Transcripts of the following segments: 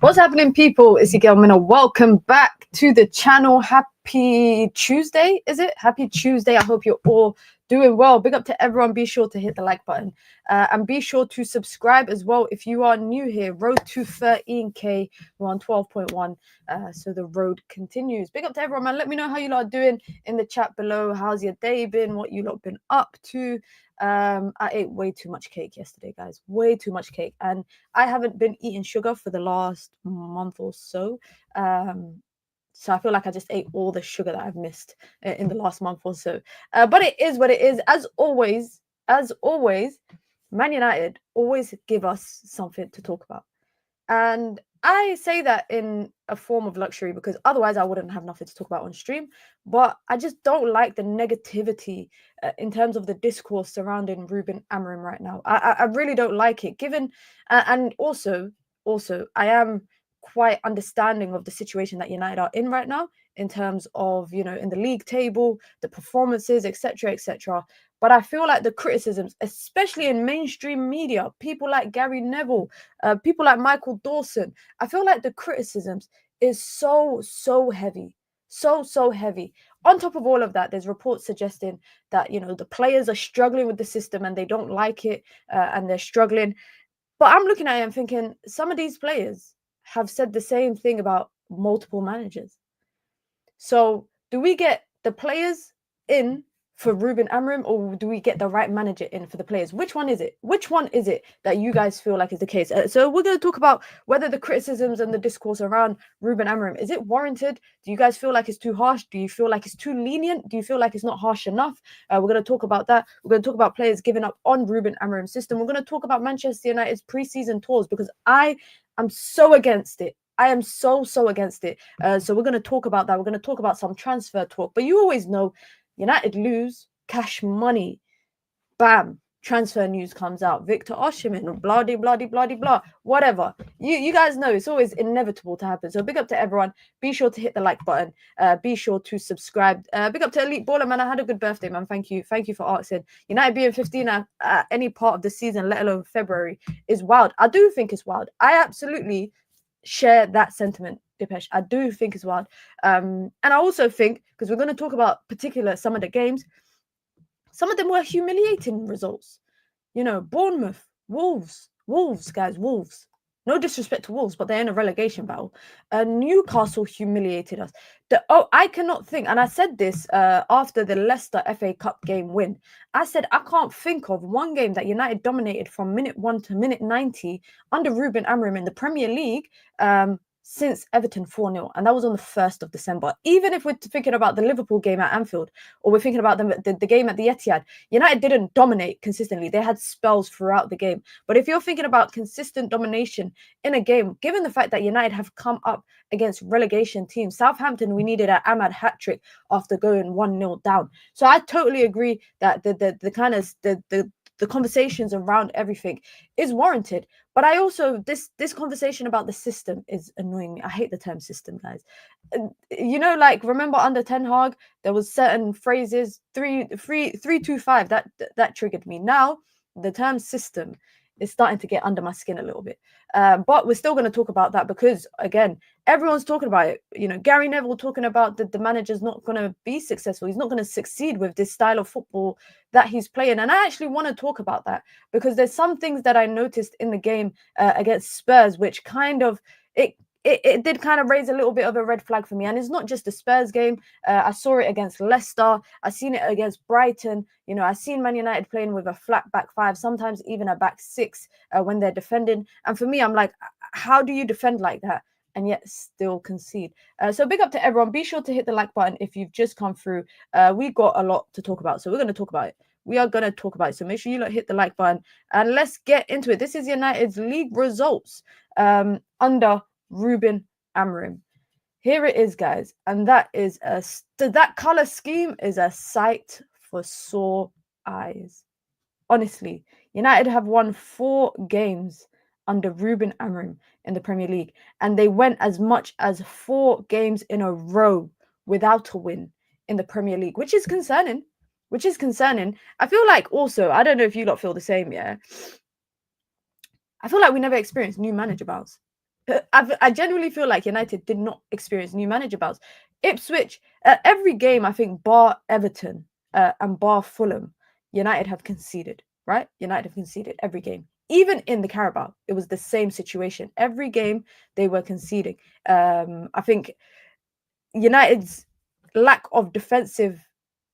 What's happening, people? It's your girl Minna. Welcome back to the channel. Happy Tuesday, is it? Happy Tuesday. I hope you're all doing well. Big up to everyone. Be sure to hit the like button and be sure to subscribe as well if you are new here. Road to 13k. We're on 12.1, so the road continues. Big up to everyone, man. Let me know how you lot are doing in the chat below. How's your day been? What you lot been up to? I ate way too much cake yesterday, guys. Way too much cake, and I haven't been eating sugar for the last month or so. So I feel like I just ate all the sugar that I've missed in the last month or so. But it is what it is. As always, Man United always give us something to talk about. And I say that in a form of luxury because otherwise I wouldn't have nothing to talk about on stream. But I just don't like the negativity in terms of the discourse surrounding Ruben Amorim right now. I really don't like it. Given and also I am quite understanding of the situation that United are in right now in terms of, you know, in the league table, the performances, etc., etc. But I feel like the criticisms, especially in mainstream media, people like Gary Neville, people like Michael Dawson, I feel like the criticisms is so heavy, so heavy. On top of all of that, there's reports suggesting that, you know, the players are struggling with the system and they don't like it and they're struggling. But I'm looking at it and thinking some of these players have said the same thing about multiple managers. So do we get the players in for Ruben Amorim, or do we get the right manager in for the players? Which one is it? Which one is it that you guys feel like is the case? So we're going to talk about whether the criticisms and the discourse around Ruben Amorim, is it warranted? Do you guys feel like it's too harsh? Do you feel like it's too lenient? Do you feel like it's not harsh enough? We're going to talk about that. We're going to talk about players giving up on Ruben Amorim's system. We're going to talk about Manchester United's pre-season tours because I am so against it. I am so against it. So we're going to talk about that. We're going to talk about some transfer talk. But you always know, United lose, cash money, bam, transfer news comes out. Victor Osimhen, blah, blah, whatever. You guys know it's always inevitable to happen. So big up to everyone. Be sure to hit the like button. Be sure to subscribe. Big up to Elite Baller, man. I had a good birthday, man. Thank you for asking. United being 15 at any part of the season, let alone February, is wild. I do think it's wild. I absolutely share that sentiment, Dipesh. I do think it's wild. And I also think, because we're going to talk about some of the games, some of them were humiliating results. You know, Bournemouth, Wolves, guys, Wolves. No disrespect to Wolves, but they're in a relegation battle. Newcastle humiliated us. I cannot think, and I said this after the Leicester FA Cup game win. I said I can't think of one game that United dominated from minute 1 to minute 90 under Ruben Amorim in the Premier League since Everton 4-0, and that was on the 1st of December. Even if we're thinking about the Liverpool game at Anfield, or we're thinking about the game at the Etihad, United didn't dominate consistently. They had spells throughout the game. But if you're thinking about consistent domination in a game, given the fact that United have come up against relegation teams, Southampton, we needed an Ahmad hat-trick after going 1-0 down. So I totally agree that the conversations around everything is warranted. But I also, this conversation about the system is annoying me. I hate the term system, guys. You know, like, remember under Ten Hag, there was certain phrases, 3-2-5, that triggered me. Now, the term system is starting to get under my skin a little bit. But we're still going to talk about that because, again, everyone's talking about it. You know, Gary Neville talking about that the manager's not going to be successful. He's not going to succeed with this style of football that he's playing. And I actually want to talk about that because there's some things that I noticed in the game against Spurs, which kind of, it did kind of raise a little bit of a red flag for me. And it's not just the Spurs game. I saw it against Leicester. I've seen it against Brighton. You know, I've seen Man United playing with a flat back five, sometimes even a back six when they're defending. And for me, I'm like, how do you defend like that and yet still concede? So big up to everyone. Be sure to hit the like button if you've just come through. We got a lot to talk about, so we're going to talk about it. We are going to talk about it. So make sure you hit the like button and let's get into it. This is United's league results under Ruben Amorim. Here it is, guys, and that color scheme is a sight for sore eyes. Honestly, United have won 4 games under Ruben Amorim in the Premier League, and they went as much as 4 games in a row without a win in the Premier League, which is concerning. I feel like also, I don't know if you lot feel the same, yeah? I feel like we never experienced new manager bounce. I genuinely feel like United did not experience new manager bouts. Ipswich, every game, I think, bar Everton and bar Fulham, United have conceded, right? United have conceded every game. Even in the Carabao, it was the same situation. Every game they were conceding. I think United's lack of defensive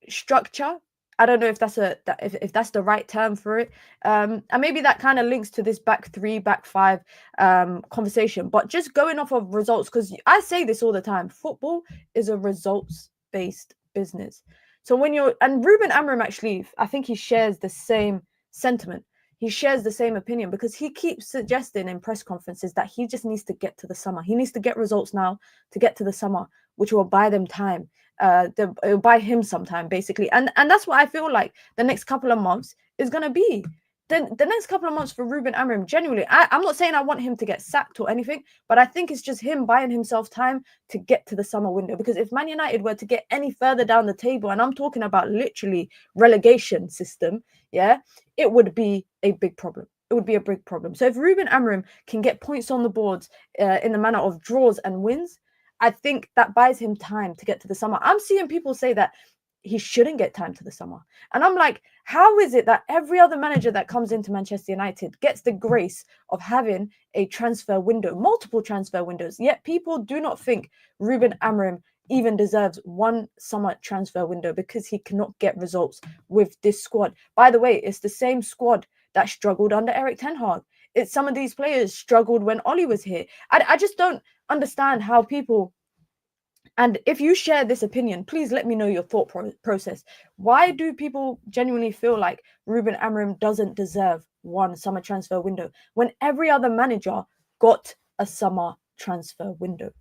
structure. I don't know if that's if that's the right term for it. And maybe that kind of links to this back three, back five conversation. But just going off of results, because I say this all the time, football is a results-based business. So when you're, and Ruben Amorim actually, I think he shares the same sentiment. He shares the same opinion because he keeps suggesting in press conferences that he just needs to get to the summer. He needs to get results now to get to the summer, which will buy them time. It'll buy him some time, basically. And that's what I feel like the next couple of months is going to be. The next couple of months for Ruben Amorim, genuinely, I'm not saying I want him to get sacked or anything, but I think it's just him buying himself time to get to the summer window. Because if Man United were to get any further down the table, and I'm talking about literally relegation system, yeah, it would be a big problem. It would be a big problem. So if Ruben Amorim can get points on the boards in the manner of draws and wins, I think that buys him time to get to the summer. I'm seeing people say that he shouldn't get time to the summer. And I'm like, how is it that every other manager that comes into Manchester United gets the grace of having a transfer window, multiple transfer windows, yet people do not think Ruben Amorim even deserves one summer transfer window because he cannot get results with this squad. By the way, it's the same squad that struggled under Erik ten Hag. It's some of these players struggled when Oli was here. I just don't understand how people, and if you share this opinion, please let me know your thought process. Why do people genuinely feel like Ruben Amorim doesn't deserve one summer transfer window when every other manager got a summer transfer window?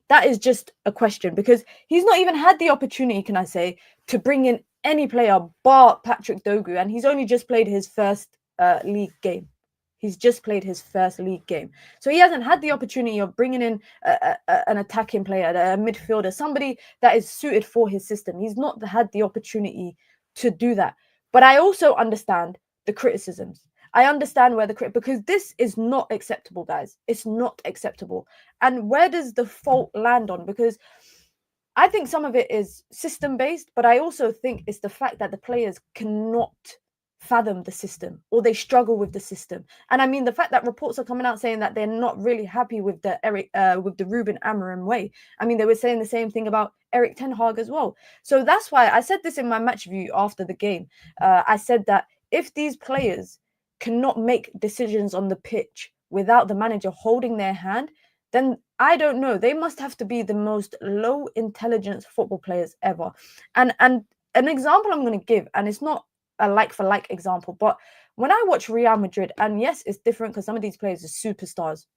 That is just a question, because he's not even had the opportunity, can I say, to bring in any player bar Patrick Dogu, and he's only just played his first league game. He's just played his first league game. So he hasn't had the opportunity of bringing in an attacking player, a midfielder, somebody that is suited for his system. He's not had the opportunity to do that. But I also understand the criticisms. I understand where because this is not acceptable, guys. It's not acceptable. And where does the fault land on? Because I think some of it is system-based, but I also think it's the fact that the players cannot fathom the system, or they struggle with the system. And I mean, the fact that reports are coming out saying that they're not really happy with the Ruben Amorim way. I mean, they were saying the same thing about Erik ten Hag as well. So that's why I said this in my match review after the game. I said that if these players cannot make decisions on the pitch without the manager holding their hand, then I don't know. They must have to be the most low intelligence football players ever. And an example I'm going to give, and it's not a like-for-like example, but when I watch Real Madrid, and yes, it's different because some of these players are superstars,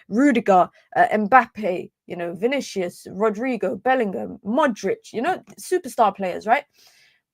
Rudiger, Mbappe, Vinicius, Rodrigo, Bellingham, Modric, superstar players, right?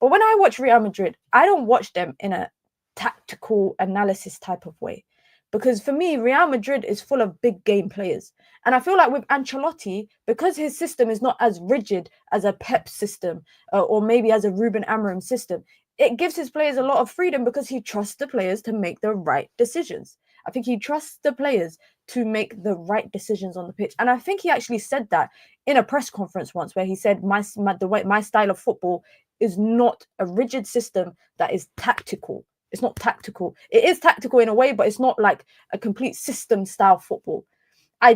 But when I watch Real Madrid, I don't watch them in a tactical analysis type of way. Because for me, Real Madrid is full of big game players. And I feel like with Ancelotti, because his system is not as rigid as a Pep system or maybe as a Ruben Amorim system, it gives his players a lot of freedom because he trusts the players to make the right decisions. I think he trusts the players to make the right decisions on the pitch. And I think he actually said that in a press conference once, where he said, my style of football is not a rigid system that is tactical. It's not tactical. It is tactical in a way, but it's not like a complete system style football.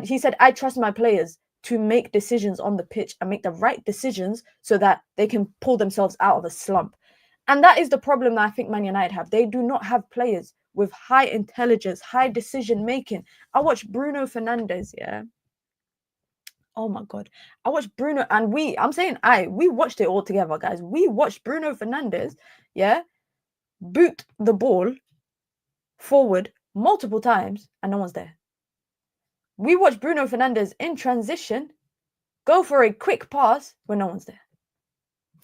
He said, I trust my players to make decisions on the pitch and make the right decisions so that they can pull themselves out of a slump. And that is the problem that I think Man United have. They do not have players with high intelligence, high decision making. I watched Bruno Fernandes, yeah. Oh my God. I watched Bruno, and we watched it all together, guys. We watched Bruno Fernandes, yeah, boot the ball forward multiple times and no one's there. We watched Bruno Fernandes in transition go for a quick pass when no one's there.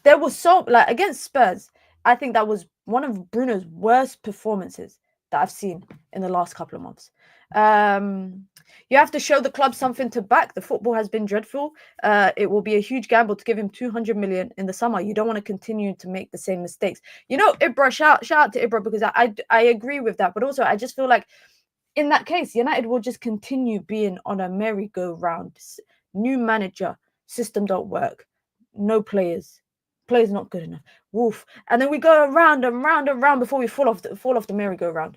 There was against Spurs, I think that was one of Bruno's worst performances that I've seen in the last couple of months. You have to show the club something to back. The football has been dreadful. It will be a huge gamble to give him 200 million in the summer. You don't want to continue to make the same mistakes. Ibra, shout out to Ibra, because I agree with that. But also, I just feel like in that case, United will just continue being on a merry-go-round. New manager, system don't work, no players not good enough. Woof. And then we go around and round and round before we fall off the merry-go-round.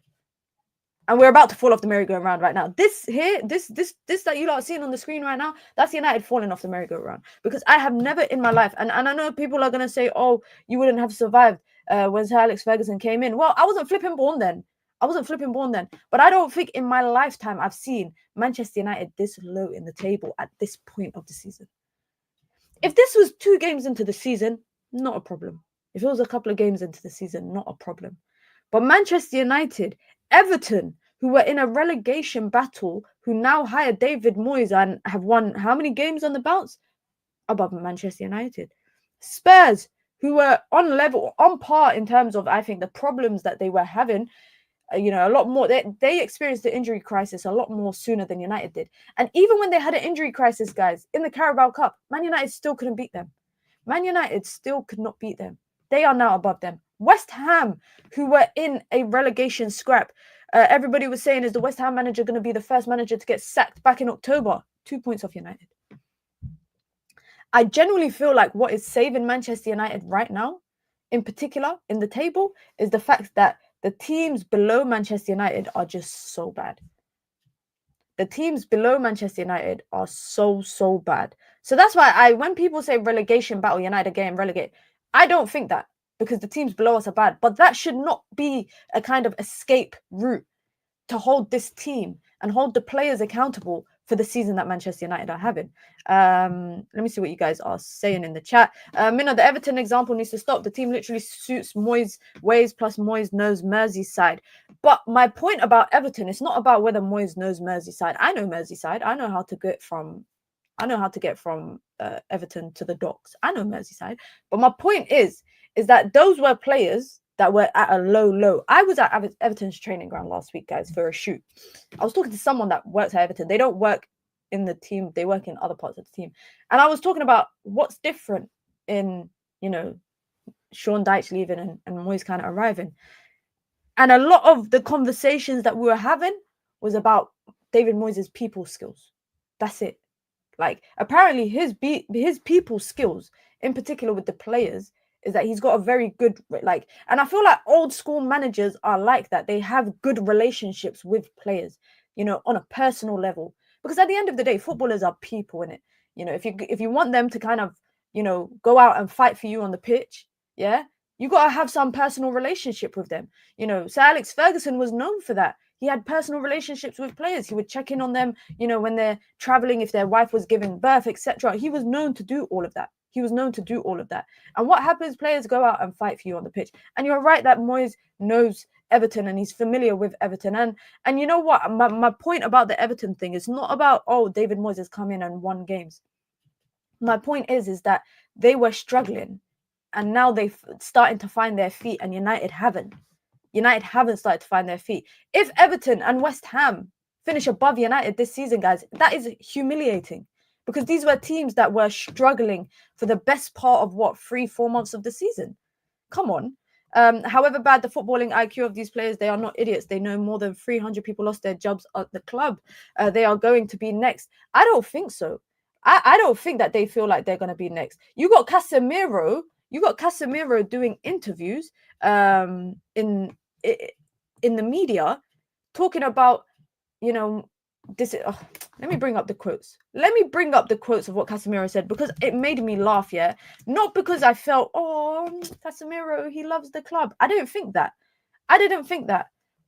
And we're about to fall off the merry-go-round right now. This that you lot are seeing on the screen right now, that's United falling off the merry-go-round. Because I have never in my life, and I know people are going to say, oh, you wouldn't have survived when Sir Alex Ferguson came in. Well, I wasn't flipping born then. But I don't think in my lifetime I've seen Manchester United this low in the table at this point of the season. If this was 2 games into the season, not a problem. If it was a couple of games into the season, not a problem. But Manchester United, Everton, who were in a relegation battle, who now hired David Moyes and have won how many games on the bounce? Above Manchester United. Spurs, who were on par in terms of, I think, the problems that they were having. A lot more. They experienced the injury crisis a lot more sooner than United did. And even when they had an injury crisis, guys, in the Carabao Cup, Man United still couldn't beat them. Man United still could not beat them. They are now above them. West Ham, who were in a relegation scrap, everybody was saying, is the West Ham manager going to be the first manager to get sacked back in October? 2 points off United. I genuinely feel like what is saving Manchester United right now, in particular in the table, is the fact that the teams below Manchester United are just so bad. The teams below Manchester United are so bad. So that's why when people say relegation battle, United getting relegated, I don't think that, because the teams below us are bad. But that should not be a kind of escape route to hold this team and hold the players accountable for the season that Manchester United are having. Let me see what you guys are saying in the chat. Minna, the Everton example needs to stop. The team literally suits Moyes' ways, plus Moyes knows Merseyside. But my point about Everton, it's not about whether Moyes knows Merseyside. I know Merseyside. I know how to get from Everton to the docks. I know Merseyside. But my point is that those were players that were at a low. I was at Everton's training ground last week, guys, for a shoot. I was talking to someone that works at Everton. They don't work in the team. They work in other parts of the team. And I was talking about what's different in, Sean Dyche leaving and Moyes kind of arriving. And a lot of the conversations that we were having was about David Moyes' people skills. That's it. Like, apparently his people skills, in particular with the players, is that he's got a very good, and I feel like old school managers are like that. They have good relationships with players, on a personal level. Because at the end of the day, footballers are people, innit? If you want them to kind of, go out and fight for you on the pitch, yeah, you got to have some personal relationship with them. Sir Alex Ferguson was known for that. He had personal relationships with players. He would check in on them, when they're traveling, if their wife was giving birth, etc. He was known to do all of that. And what happens? Players go out and fight for you on the pitch. And you're right that Moyes knows Everton and he's familiar with Everton. And you know what? My point about the Everton thing is not about, David Moyes has come in and won games. My point is that they were struggling and now they're starting to find their feet, and United haven't. United haven't started to find their feet. If Everton and West Ham finish above United this season, guys, that is humiliating. Because these were teams that were struggling for the best part of 3-4 months of the season. Come on. However bad the footballing IQ of these players, they are not idiots. They know more than 300 people lost their jobs at the club. They are going to be next. I don't think so. I don't think that they feel like they're going to be next. You got Casemiro doing interviews in the media talking about, this is, let me bring up the quotes. Let me bring up the quotes of what Casemiro said, because it made me laugh, yeah? Not because I felt, Casemiro, he loves the club. I didn't think that.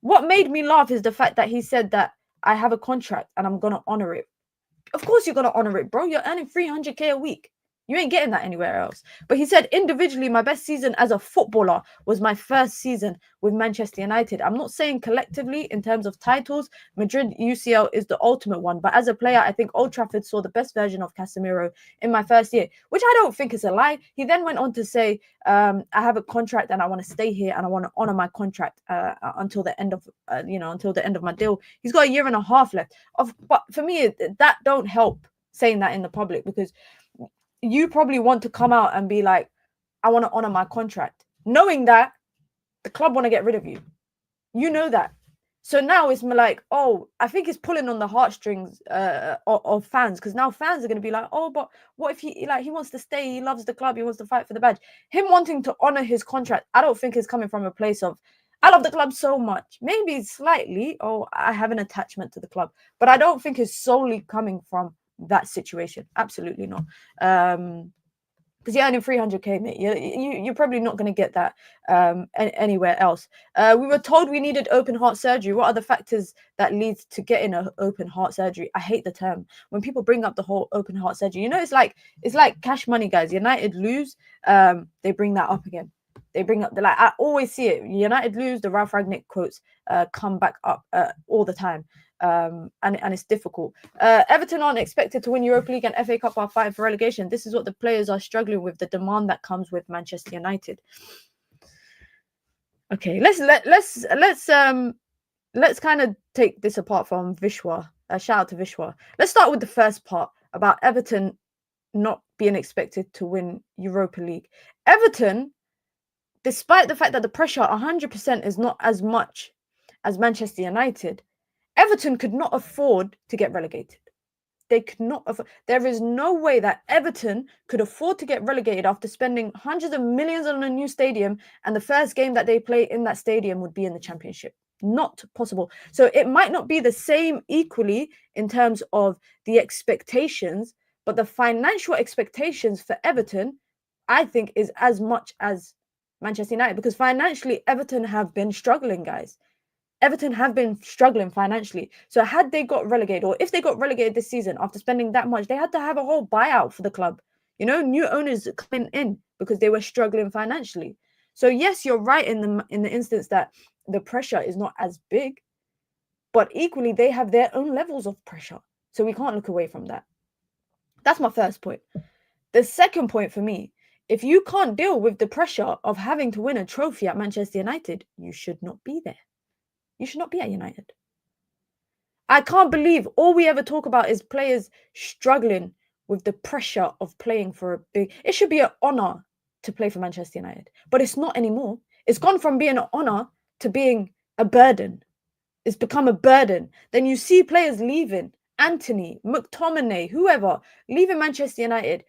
What made me laugh is the fact that he said that I have a contract and I'm going to honor it. Of course you're going to honor it, bro. You're earning 300k a week. You ain't getting that anywhere else. But he said, individually, my best season as a footballer was my first season with Manchester United. I'm not saying collectively in terms of titles. Madrid UCL is the ultimate one. But as a player, I think Old Trafford saw the best version of Casemiro in my first year, which I don't think is a lie. He then went on to say, I have a contract and I want to stay here and I want to honor my contract until the end of, until the end of my deal. He's got a year and a half left. But for me, that don't help saying that in the public, because you probably want to come out and be like, I want to honor my contract, knowing that the club want to get rid of you. You know that. So now it's like, oh, I think it's pulling on the heartstrings of fans, because now fans are going to be like, oh, but what if he wants to stay, he loves the club, he wants to fight for the badge. Him wanting to honor his contract, I don't think is coming from a place of, I love the club so much. Maybe slightly, oh, I have an attachment to the club, but I don't think it's solely coming from that situation. Absolutely not. Because you're earning 300k, mate. You're probably not going to get that anywhere else. We were told we needed open heart surgery. What are the factors that lead to getting an open heart surgery? I hate the term when people bring up the whole open heart surgery. You know, it's like cash money, guys. United lose, they bring that up again. They bring up I always see it. United lose, the Ralph Ragnick quotes come back up all the time. And it's difficult. Everton aren't expected to win Europa League and FA Cup while fighting for relegation. This is what the players are struggling with, the demand that comes with Manchester United. Okay, let's kind of take this apart from Vishwa. Shout out to Vishwa. Let's start with the first part about Everton not being expected to win Europa League. Everton, despite the fact that the pressure 100% is not as much as Manchester United, Everton could not afford to get relegated. They could not afford. There is no way that Everton could afford to get relegated after spending hundreds of millions on a new stadium, and the first game that they play in that stadium would be in the Championship. Not possible. So it might not be the same equally in terms of the expectations, but the financial expectations for Everton, I think, is as much as Manchester United, because financially Everton have been struggling, guys. Everton have been struggling financially. So had they got relegated, or if they got relegated this season after spending that much, they had to have a whole buyout for the club. You know, new owners coming in because they were struggling financially. So yes, you're right in the instance that the pressure is not as big, but equally they have their own levels of pressure. So we can't look away from that. That's my first point. The second point for me, if you can't deal with the pressure of having to win a trophy at Manchester United, you should not be there. You should not be at United. I can't believe all we ever talk about is players struggling with the pressure of playing for a big... It should be an honour to play for Manchester United, but it's not anymore. It's gone from being an honour to being a burden. It's become a burden. Then you see players leaving, Anthony, McTominay, whoever, leaving Manchester United,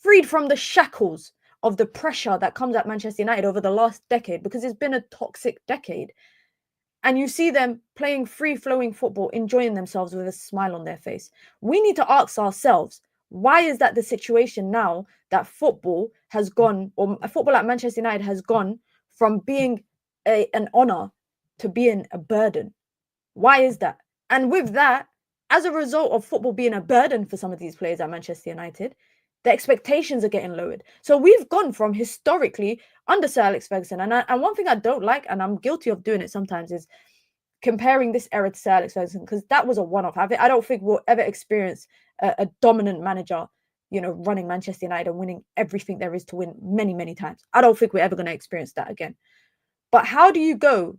freed from the shackles of the pressure that comes at Manchester United over the last decade, because it's been a toxic decade. And you see them playing free-flowing football, enjoying themselves with a smile on their face. We need to ask ourselves, why is that the situation now that football has gone, or football at Manchester United has gone from being an honour to being a burden? Why is that? And with that, as a result of football being a burden for some of these players at Manchester United, the expectations are getting lowered. So we've gone from historically under Sir Alex Ferguson, and one thing I don't like, and I'm guilty of doing it sometimes, is comparing this era to Sir Alex Ferguson, because that was a one-off. I don't think we'll ever experience a dominant manager, you know, running Manchester United and winning everything there is to win many, many times. I don't think we're ever going to experience that again. But how do you go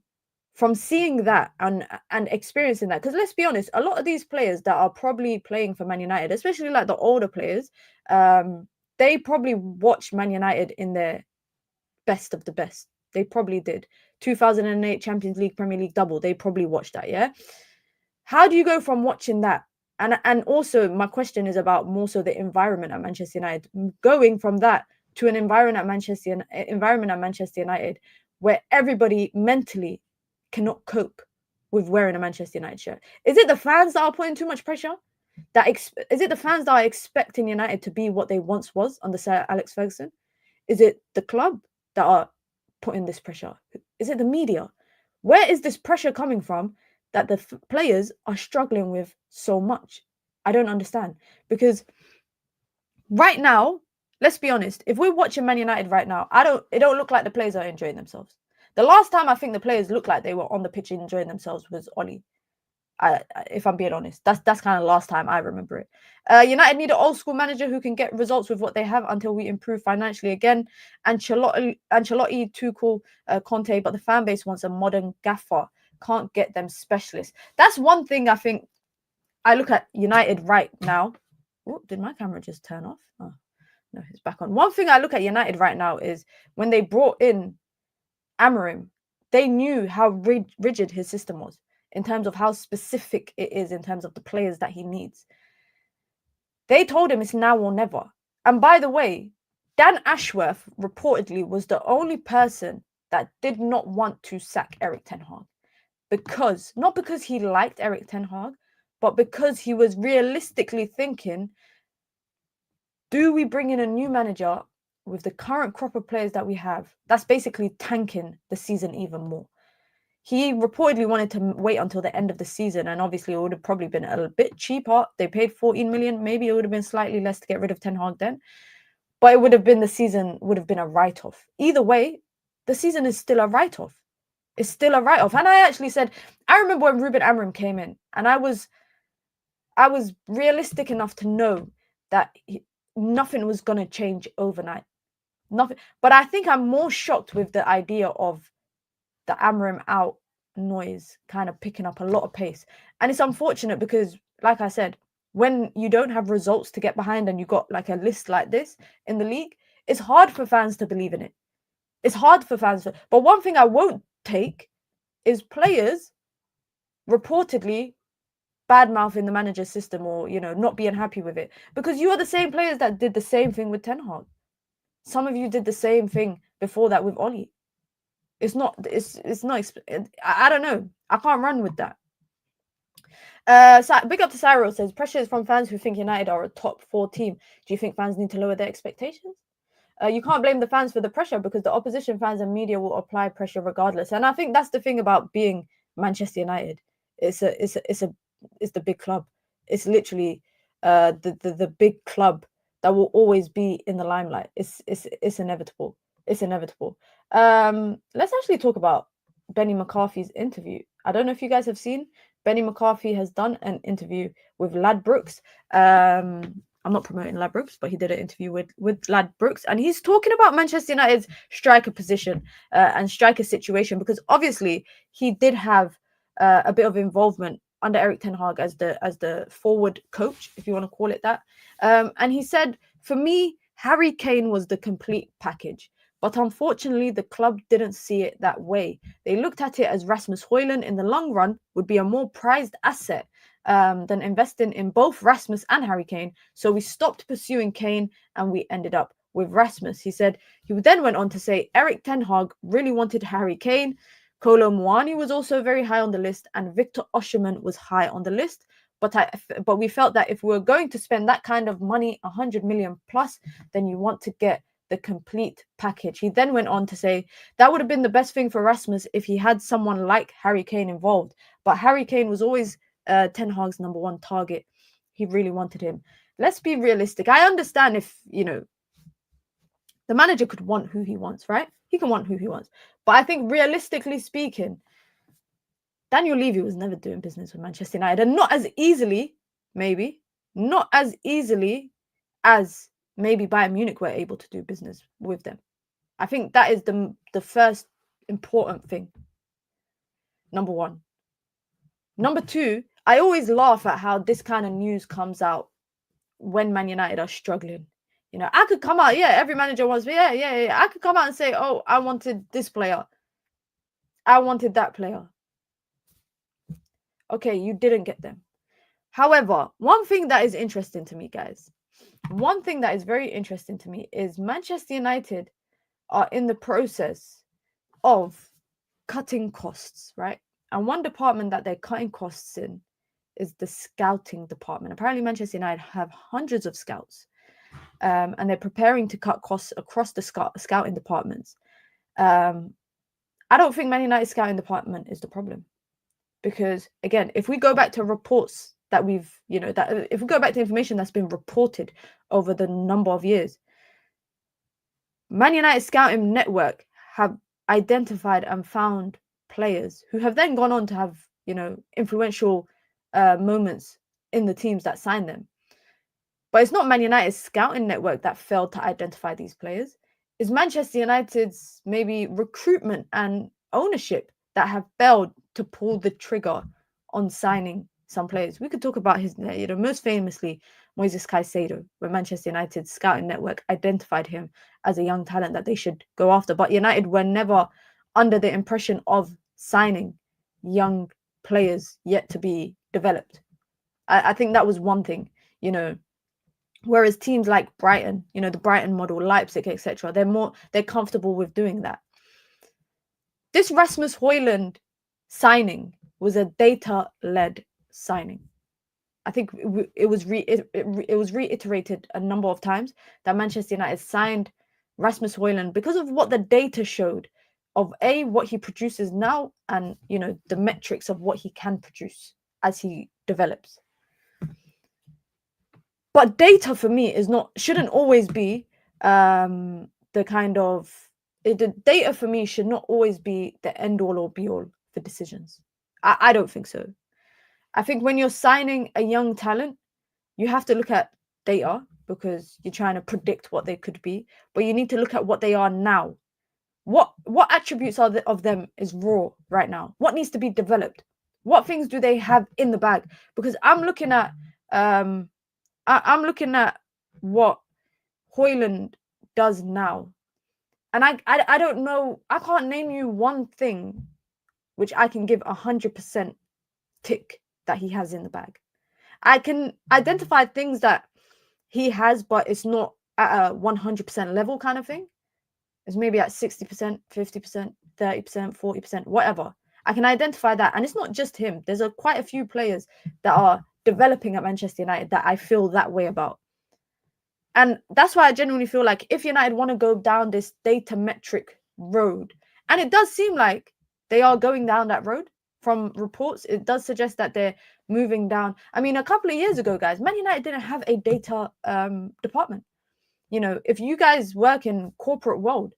from seeing that and experiencing that? Because let's be honest, a lot of these players that are probably playing for Man United, especially like the older players, they probably watched Man United in their best of the best. They probably did. 2008 Champions League, Premier League double. They probably watched that, yeah? How do you go from watching that? And also, my question is about more so the environment at Manchester United. Going from that to an environment at Manchester United where everybody mentally cannot cope with wearing a Manchester United shirt. Is it the fans that are putting too much pressure? Is it the fans that are expecting United to be what they once was under Sir Alex Ferguson? Is it the club that are putting this pressure? Is it the media? Where is this pressure coming from that the players are struggling with so much? I don't understand. Because right now, let's be honest, if we're watching Man United right now, it don't look like the players are enjoying themselves. The last time I think the players looked like they were on the pitch enjoying themselves was Oli. If I'm being honest, that's kind of the last time I remember it. United need an old school manager who can get results with what they have until we improve financially again. Ancelotti, Tuchel, Conte, but the fan base wants a modern gaffer. Can't get them specialists. That's one thing I think. I look at United right now. Oh, did my camera just turn off? Oh, no, it's back on. One thing I look at United right now is when they brought in Amorim, they knew how rigid his system was. in terms of how specific it is in terms of the players that he needs. They told him it's now or never. And by the way, Dan Ashworth reportedly was the only person that did not want to sack Erik ten Hag. Not because he liked Erik ten Hag, but because he was realistically thinking, do we bring in a new manager with the current crop of players that we have? That's basically tanking the season even more. He reportedly wanted to wait until the end of the season, and obviously it would have probably been a bit cheaper. They paid 14 million. Maybe it would have been slightly less to get rid of Ten Hag then, but it would have been the season would have been a write-off. Either way, the season is still a write-off. It's still a write-off. And I actually said, I remember when Ruben Amorim came in, and I was realistic enough to know that nothing was going to change overnight. Nothing. But I think I'm more shocked with the idea of the Amorim out noise kind of picking up a lot of pace. And it's unfortunate because, like I said, when you don't have results to get behind and you got like a list like this in the league, it's hard for fans to believe in it. It's hard for fans. But one thing I won't take is players reportedly bad-mouthing the manager's system or, not being happy with it. Because you are the same players that did the same thing with Ten Hag. Some of you did the same thing before that with Oli. It's not, I don't know. I can't run with that. Big up to Cyril says, pressure is from fans who think United are a top 4 team. Do you think fans need to lower their expectations? You can't blame the fans for the pressure because the opposition fans and media will apply pressure regardless. And I think that's the thing about being Manchester United. It's the big club. It's literally the big club that will always be in the limelight. It's inevitable. It's inevitable. Let's actually talk about Benny McCarthy's interview. I don't know if you guys have seen. Benny McCarthy has done an interview with Ladbrokes. I'm not promoting Ladbrokes, but he did an interview with Ladbrokes, and he's talking about Manchester United's striker position and striker situation, because obviously he did have a bit of involvement under Erik ten Hag as the forward coach, if you want to call it that. And he said, for me, Harry Kane was the complete package. But unfortunately, the club didn't see it that way. They looked at it as Rasmus Højlund in the long run would be a more prized asset than investing in both Rasmus and Harry Kane. So we stopped pursuing Kane and we ended up with Rasmus. He said, he then went on to say, Erik ten Hag really wanted Harry Kane. Kolo Muani was also very high on the list, and Victor Osimhen was high on the list. But we felt that if we were going to spend that kind of money, 100 million plus, then you want to get the complete package. He then went on to say that would have been the best thing for Rasmus if he had someone like Harry Kane involved. But Harry Kane was always Ten Hag's number 1 target. He really wanted him. Let's be realistic. I understand if, the manager could want who he wants, right? He can want who he wants. But I think realistically speaking, Daniel Levy was never doing business with Manchester United, and not as easily as maybe Bayern Munich were able to do business with them. I think that is the first important thing. Number 1. Number 2, I always laugh at how this kind of news comes out when Man United are struggling. I could come out, every manager wants me, I could come out and say, oh, I wanted this player. I wanted that player. Okay, you didn't get them. However, one thing that is interesting to me, guys, one thing that is very interesting to me is Manchester United are in the process of cutting costs, right? And one department that they're cutting costs in is the scouting department. Apparently, Manchester United have hundreds of scouts, and they're preparing to cut costs across the scouting departments. I don't think Man United's scouting department is the problem, because again, if we go back to reports that we've, if we go back to information that's been reported over the number of years, Man United scouting network have identified and found players who have then gone on to have, influential moments in the teams that signed them. But it's not Man United's scouting network that failed to identify these players. It's Manchester United's maybe recruitment and ownership that have failed to pull the trigger on signing some players. We could talk about his, most famously, Moises Caicedo, where Manchester United's scouting network identified him as a young talent that they should go after. But United were never under the impression of signing young players yet to be developed. I think that was one thing, you know. Whereas teams like Brighton, you know, the Brighton model, Leipzig, etc., they're comfortable with doing that. This Rasmus Højlund signing was a data-led signing. I think it was reiterated a number of times that Manchester United signed Rasmus Højlund because of what the data showed of what he produces now, and you know, the metrics of what he can produce as he develops. But data for me shouldn't always be the kind of the data for me should not always be the end all or be all for decisions. I don't think so. I think when you're signing a young talent, you have to look at data because you're trying to predict what they could be, but you need to look at what they are now. What attributes of them is raw right now? What needs to be developed? What things do they have in the bag? Because I'm looking at I'm looking at what Højlund does now, and I don't know. I can't name you one thing which I can give 100% tick that he has in the bag. I can identify things that he has, but it's not at a 100% level kind of thing. It's maybe at 60%, 50%, 30%, 40%, whatever. I can identify that, and it's not just him. There's quite a few players that are developing at Manchester United that I feel that way about. And that's why I genuinely feel like if United want to go down this data metric road, and it does seem like they are going down that road from reports, it does suggest that they're moving down. I mean, a couple of years ago, guys, Man United didn't have a data department. You know, if you guys work in corporate world,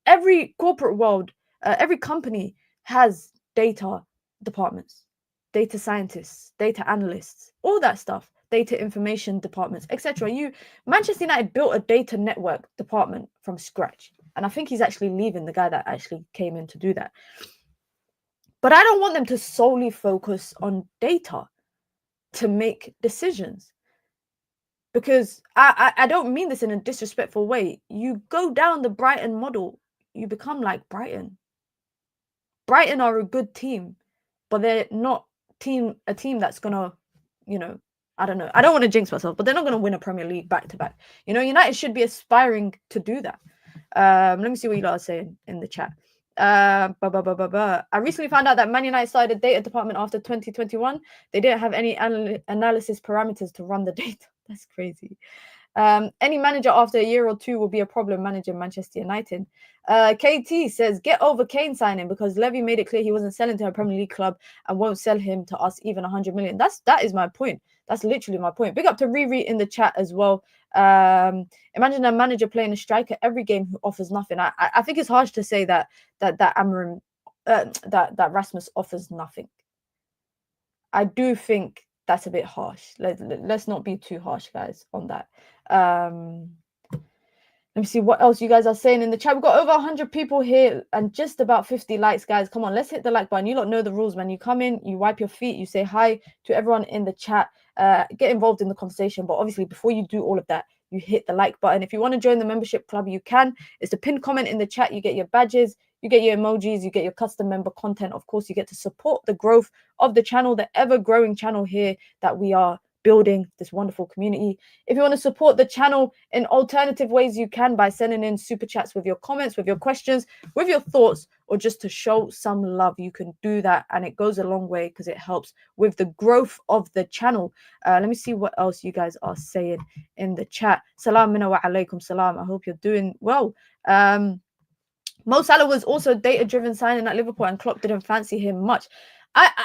every corporate world, every company has data departments, data scientists, data analysts, all that stuff, data information departments, etc. Manchester United built a data network department from scratch, and I think he's actually leaving, the guy that actually came in to do that. But I don't want them to solely focus on data to make decisions, because I don't mean this in a disrespectful way. You go down the Brighton model, you become like Brighton. Brighton are a good team, but they're not a team that's gonna, you know, I don't know. I don't want to jinx myself, but they're not gonna win a Premier League back to back. You know, United should be aspiring to do that. Let me see what you lot are saying in the chat. I recently found out that Man United started a data department after 2021. They didn't have any analysis parameters to run the data. That's crazy. Any manager after a year or two will be a problem managing Manchester United. KT says, get over Kane signing because Levy made it clear he wasn't selling to a Premier League club and won't sell him to us even 100 million. That is my point. That's literally my point. Big up to Riri in the chat as well. Imagine a manager playing a striker every game who offers nothing. I think it's harsh to say that Amorim, that Rasmus offers nothing. I do think that's a bit harsh. Let's not be too harsh, guys, on that. Let me see what else you guys are saying in the chat. We've got over 100 people here and just about 50 likes, guys. Come on, let's hit the like button. You lot know the rules, man. You come in, you wipe your feet, you say hi to everyone in the chat. Get involved in the conversation. But obviously, before you do all of that, you hit the like button. If you want to join the membership club, you can. It's the pinned comment in the chat. You get your badges, you get your emojis, you get your custom member content. Of course, you get to support the growth of the channel, the ever-growing channel here that we are building, this wonderful community. If you want to support the channel in alternative ways, you can by sending in super chats with your comments, with your questions, with your thoughts, or just to show some love. You can do that, and it goes a long way because it helps with the growth of the channel. Let me see what else you guys are saying in the chat. Salam wa alaikum salam. I hope you're doing well. Mo Salah was also data-driven signing at Liverpool, and Klopp didn't fancy him much.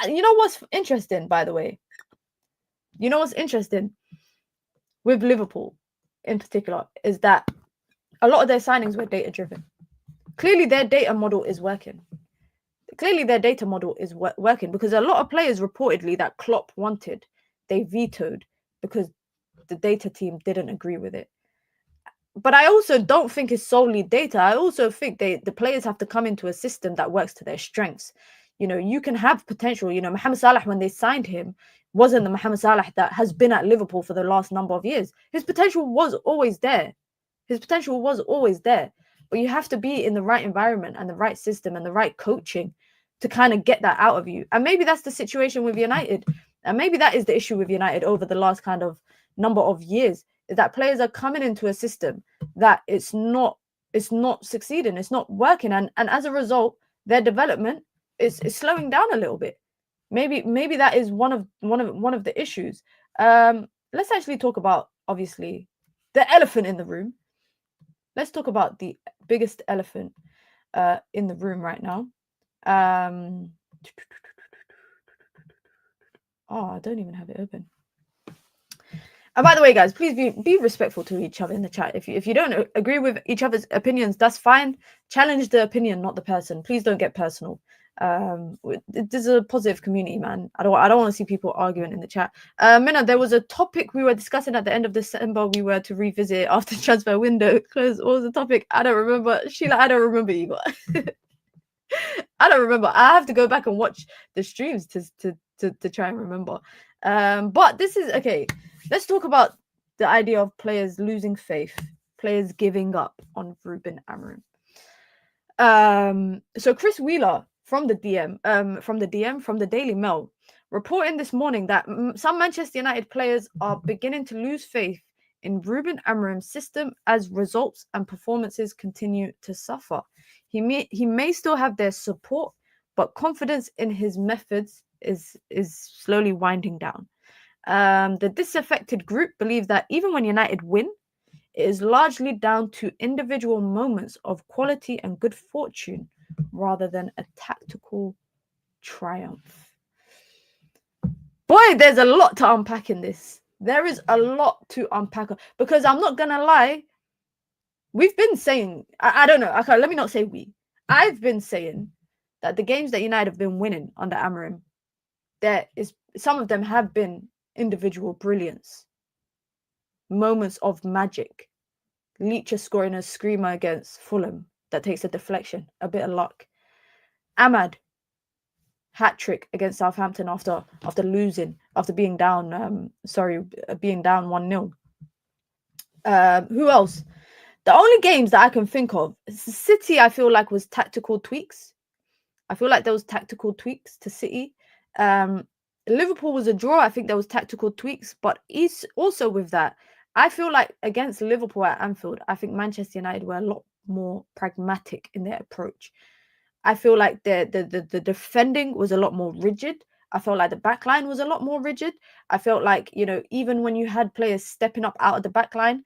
You know what's interesting, by the way? You know what's interesting with Liverpool in particular is that a lot of their signings were data-driven. Clearly, their data model is working. Working because a lot of players reportedly that Klopp wanted, they vetoed because the data team didn't agree with it. But I also don't think it's solely data. I also think the players have to come into a system that works to their strengths. You know, you can have potential. You know, Mohamed Salah, when they signed him, wasn't the Mohamed Salah that has been at Liverpool for the last number of years. His potential was always there. But you have to be in the right environment and the right system and the right coaching to kind of get that out of you. And maybe that's the situation with United. And maybe that is the issue with United over the last kind of number of years, is that players are coming into a system that it's not succeeding, it's not working. And as a result, their development is slowing down a little bit. Maybe that is one of the issues. Let's actually talk about, obviously, the elephant in the room. Let's talk about the biggest elephant in the room right now. Oh, I don't even have it open. And by the way, guys, please be respectful to each other in the chat. If you don't agree with each other's opinions, that's fine. Challenge the opinion, not the person. Please don't get personal. This is a positive community, man. I don't want to see people arguing in the chat. Minna, there was a topic we were discussing at the end of December. We were to revisit after transfer window close. What was the topic? I don't remember. Sheila, I don't remember either. I don't remember. I have to go back and watch the streams to try and remember. But this is okay. Let's talk about the idea of players losing faith, players giving up on Ruben Amorim. So Chris Wheeler from the Daily Mail, reporting this morning that some Manchester United players are beginning to lose faith in Ruben Amorim's system as results and performances continue to suffer. He may still have their support, but confidence in his methods is slowly winding down. The disaffected group believe that even when United win, it is largely down to individual moments of quality and good fortune rather than a tactical triumph. Boy, there's a lot to unpack in this. There is a lot to unpack, because I'm not going to lie. We've been saying, I don't know. Okay, let me not say we. I've been saying that the games that United have been winning under Amorim, some of them have been individual brilliance, moments of magic. Leach scoring a screamer against Fulham that takes a deflection, a bit of luck. Ahmad, hat-trick against Southampton after being down 1-0. Who else? The only games that I can think of, City, I feel like was tactical tweaks. I feel like there was tactical tweaks to City. Liverpool was a draw. I think there was tactical tweaks, but also with that, I feel like against Liverpool at Anfield, I think Manchester United were a lot more pragmatic in their approach. I feel like the defending was a lot more rigid. I felt like the backline was a lot more rigid. I felt like, even when you had players stepping up out of the backline,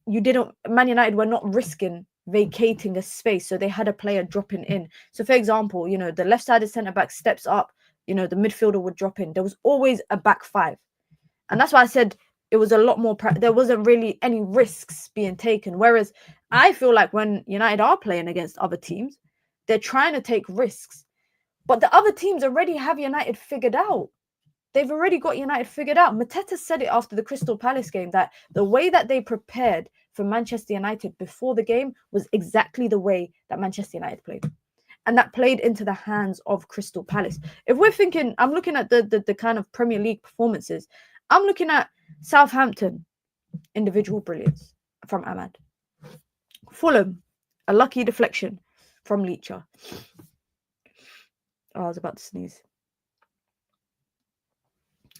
Man United were not risking vacating a space, so they had a player dropping in. So, for example, the left-sided centre-back steps up, the midfielder would drop in. There was always a back five. And that's why I said it was a lot more, there wasn't really any risks being taken. Whereas I feel like when United are playing against other teams, they're trying to take risks. But the other teams already have United figured out. They've already got United figured out. Mateta said it after the Crystal Palace game, that the way that they prepared for Manchester United before the game was exactly the way that Manchester United played. And that played into the hands of Crystal Palace. If we're thinking, I'm looking at the kind of Premier League performances. I'm looking at Southampton, individual brilliance from Ahmad. Fulham, a lucky deflection from Leacher. Oh, I was about to sneeze.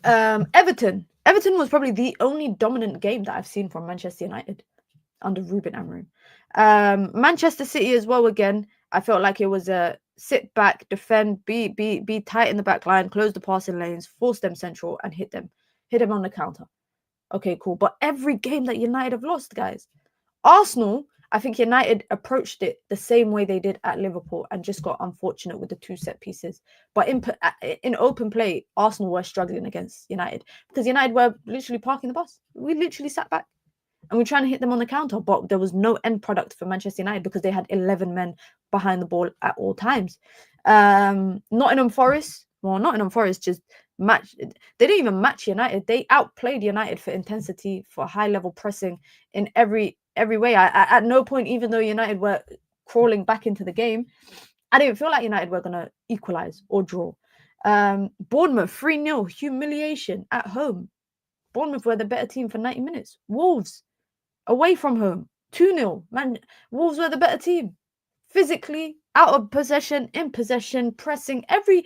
Everton was probably the only dominant game that I've seen from Manchester United under Ruben Amorim. Manchester City as well. Again, I felt like it was a sit back, defend, be tight in the back line, close the passing lanes, force them central, and hit them on the counter. Okay, cool. But every game that United have lost, guys. Arsenal, I think United approached it the same way they did at Liverpool and just got unfortunate with the 2 set pieces. But in open play, Arsenal were struggling against United because United were literally parking the bus. We literally sat back and we're trying to hit them on the counter, but there was no end product for Manchester United because they had 11 men behind the ball at all times. Nottingham Forest just matched. They didn't even match United. They outplayed United for intensity, for high level pressing in every way. At no point, even though United were crawling back into the game, I didn't feel like United were going to equalize or draw. Bournemouth 3-0 humiliation at home. Bournemouth were the better team for 90 minutes. Wolves away from home 2-0. Man, Wolves were the better team physically, out of possession, in possession, pressing, every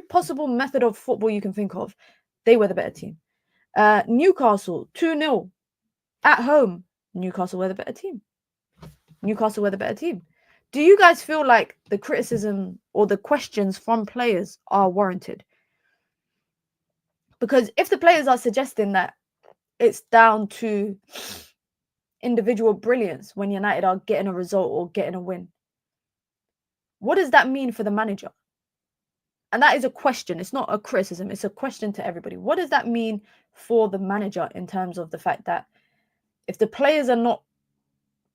possible method of football you can think of. They were the better team. Newcastle 2-0 at home. Newcastle were the better team. Newcastle were the better team. Do you guys feel like the criticism or the questions from players are warranted? Because if the players are suggesting that it's down to individual brilliance when United are getting a result or getting a win, what does that mean for the manager? And that is a question. It's not a criticism. It's a question to everybody. What does that mean for the manager in terms of the fact that if the players are not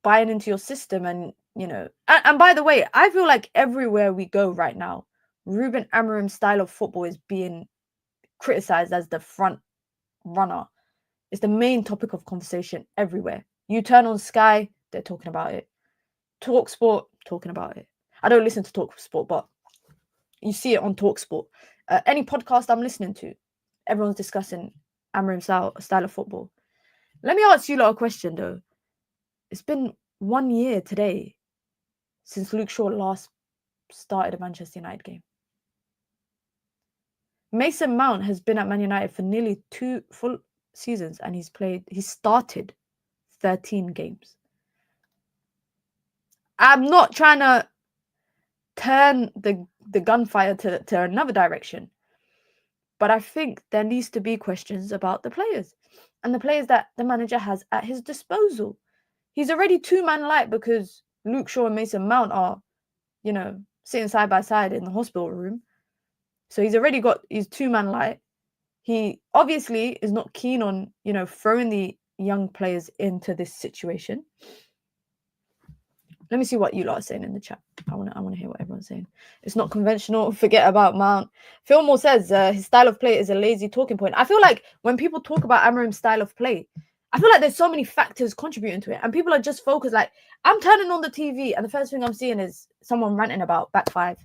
buying into your system and, you know, and by the way, I feel like everywhere we go right now, Ruben Amorim's style of football is being criticized as the front runner. It's the main topic of conversation everywhere. You turn on Sky, they're talking about it. TalkSport, talking about it. I don't listen to TalkSport, but you see it on TalkSport. Any podcast I'm listening to, everyone's discussing Amorim's style of football. Let me ask you a question, though. It's been 1 year today since Luke Shaw last started a Manchester United game. Mason Mount has been at Man United for nearly 2 full seasons, and he started 13 games. I'm not trying to turn the gunfire to another direction, but I think there needs to be questions about the players and the players that the manager has at his disposal. He's already two-man light because Luke Shaw and Mason Mount are, you know, sitting side by side in the hospital room. So he's already got his two-man light. He obviously is not keen on, you know, throwing the young players into this situation. Let me see what you lot are saying in the chat. I want to hear what everyone's saying. It's not conventional. Forget about Mount. Fillmore says his style of play is a lazy talking point. I feel like when people talk about Amorim's style of play, I feel like there's so many factors contributing to it, and people are just focused. Like, I'm turning on the TV, and the first thing I'm seeing is someone ranting about back five.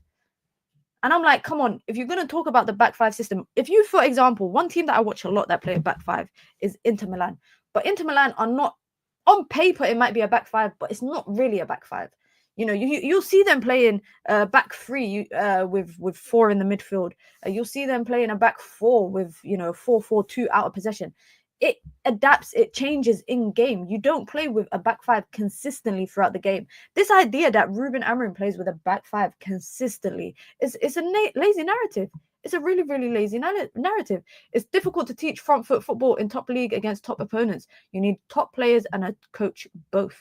And I'm like, come on, if you're going to talk about the back five system, if you, for example, one team that I watch a lot that play a back five is Inter Milan. But Inter Milan are not, on paper, it might be a back five, but it's not really a back five. You know, you'll see them playing back three with four in the midfield. You'll see them playing a back four with, you know, 4-4-2 out of possession. It adapts, it changes in game. You don't play with a back five consistently throughout the game. This idea that Ruben Amorim plays with a back five consistently is a lazy narrative. It's a really, really lazy narrative. It's difficult to teach front foot football in top league against top opponents. You need top players and a coach both.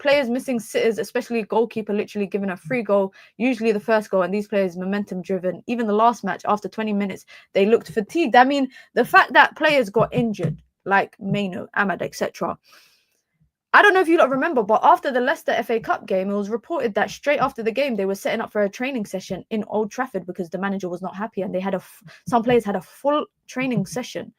Players missing sitters, especially goalkeeper, literally given a free goal, usually the first goal, and these players momentum driven. Even the last match, after 20 minutes, they looked fatigued. I mean, the fact that players got injured, like Maino, Ahmad, etc. I don't know if you lot remember, but after the Leicester FA Cup game, it was reported that straight after the game, they were setting up for a training session in Old Trafford because the manager was not happy, and they had some players had a full training session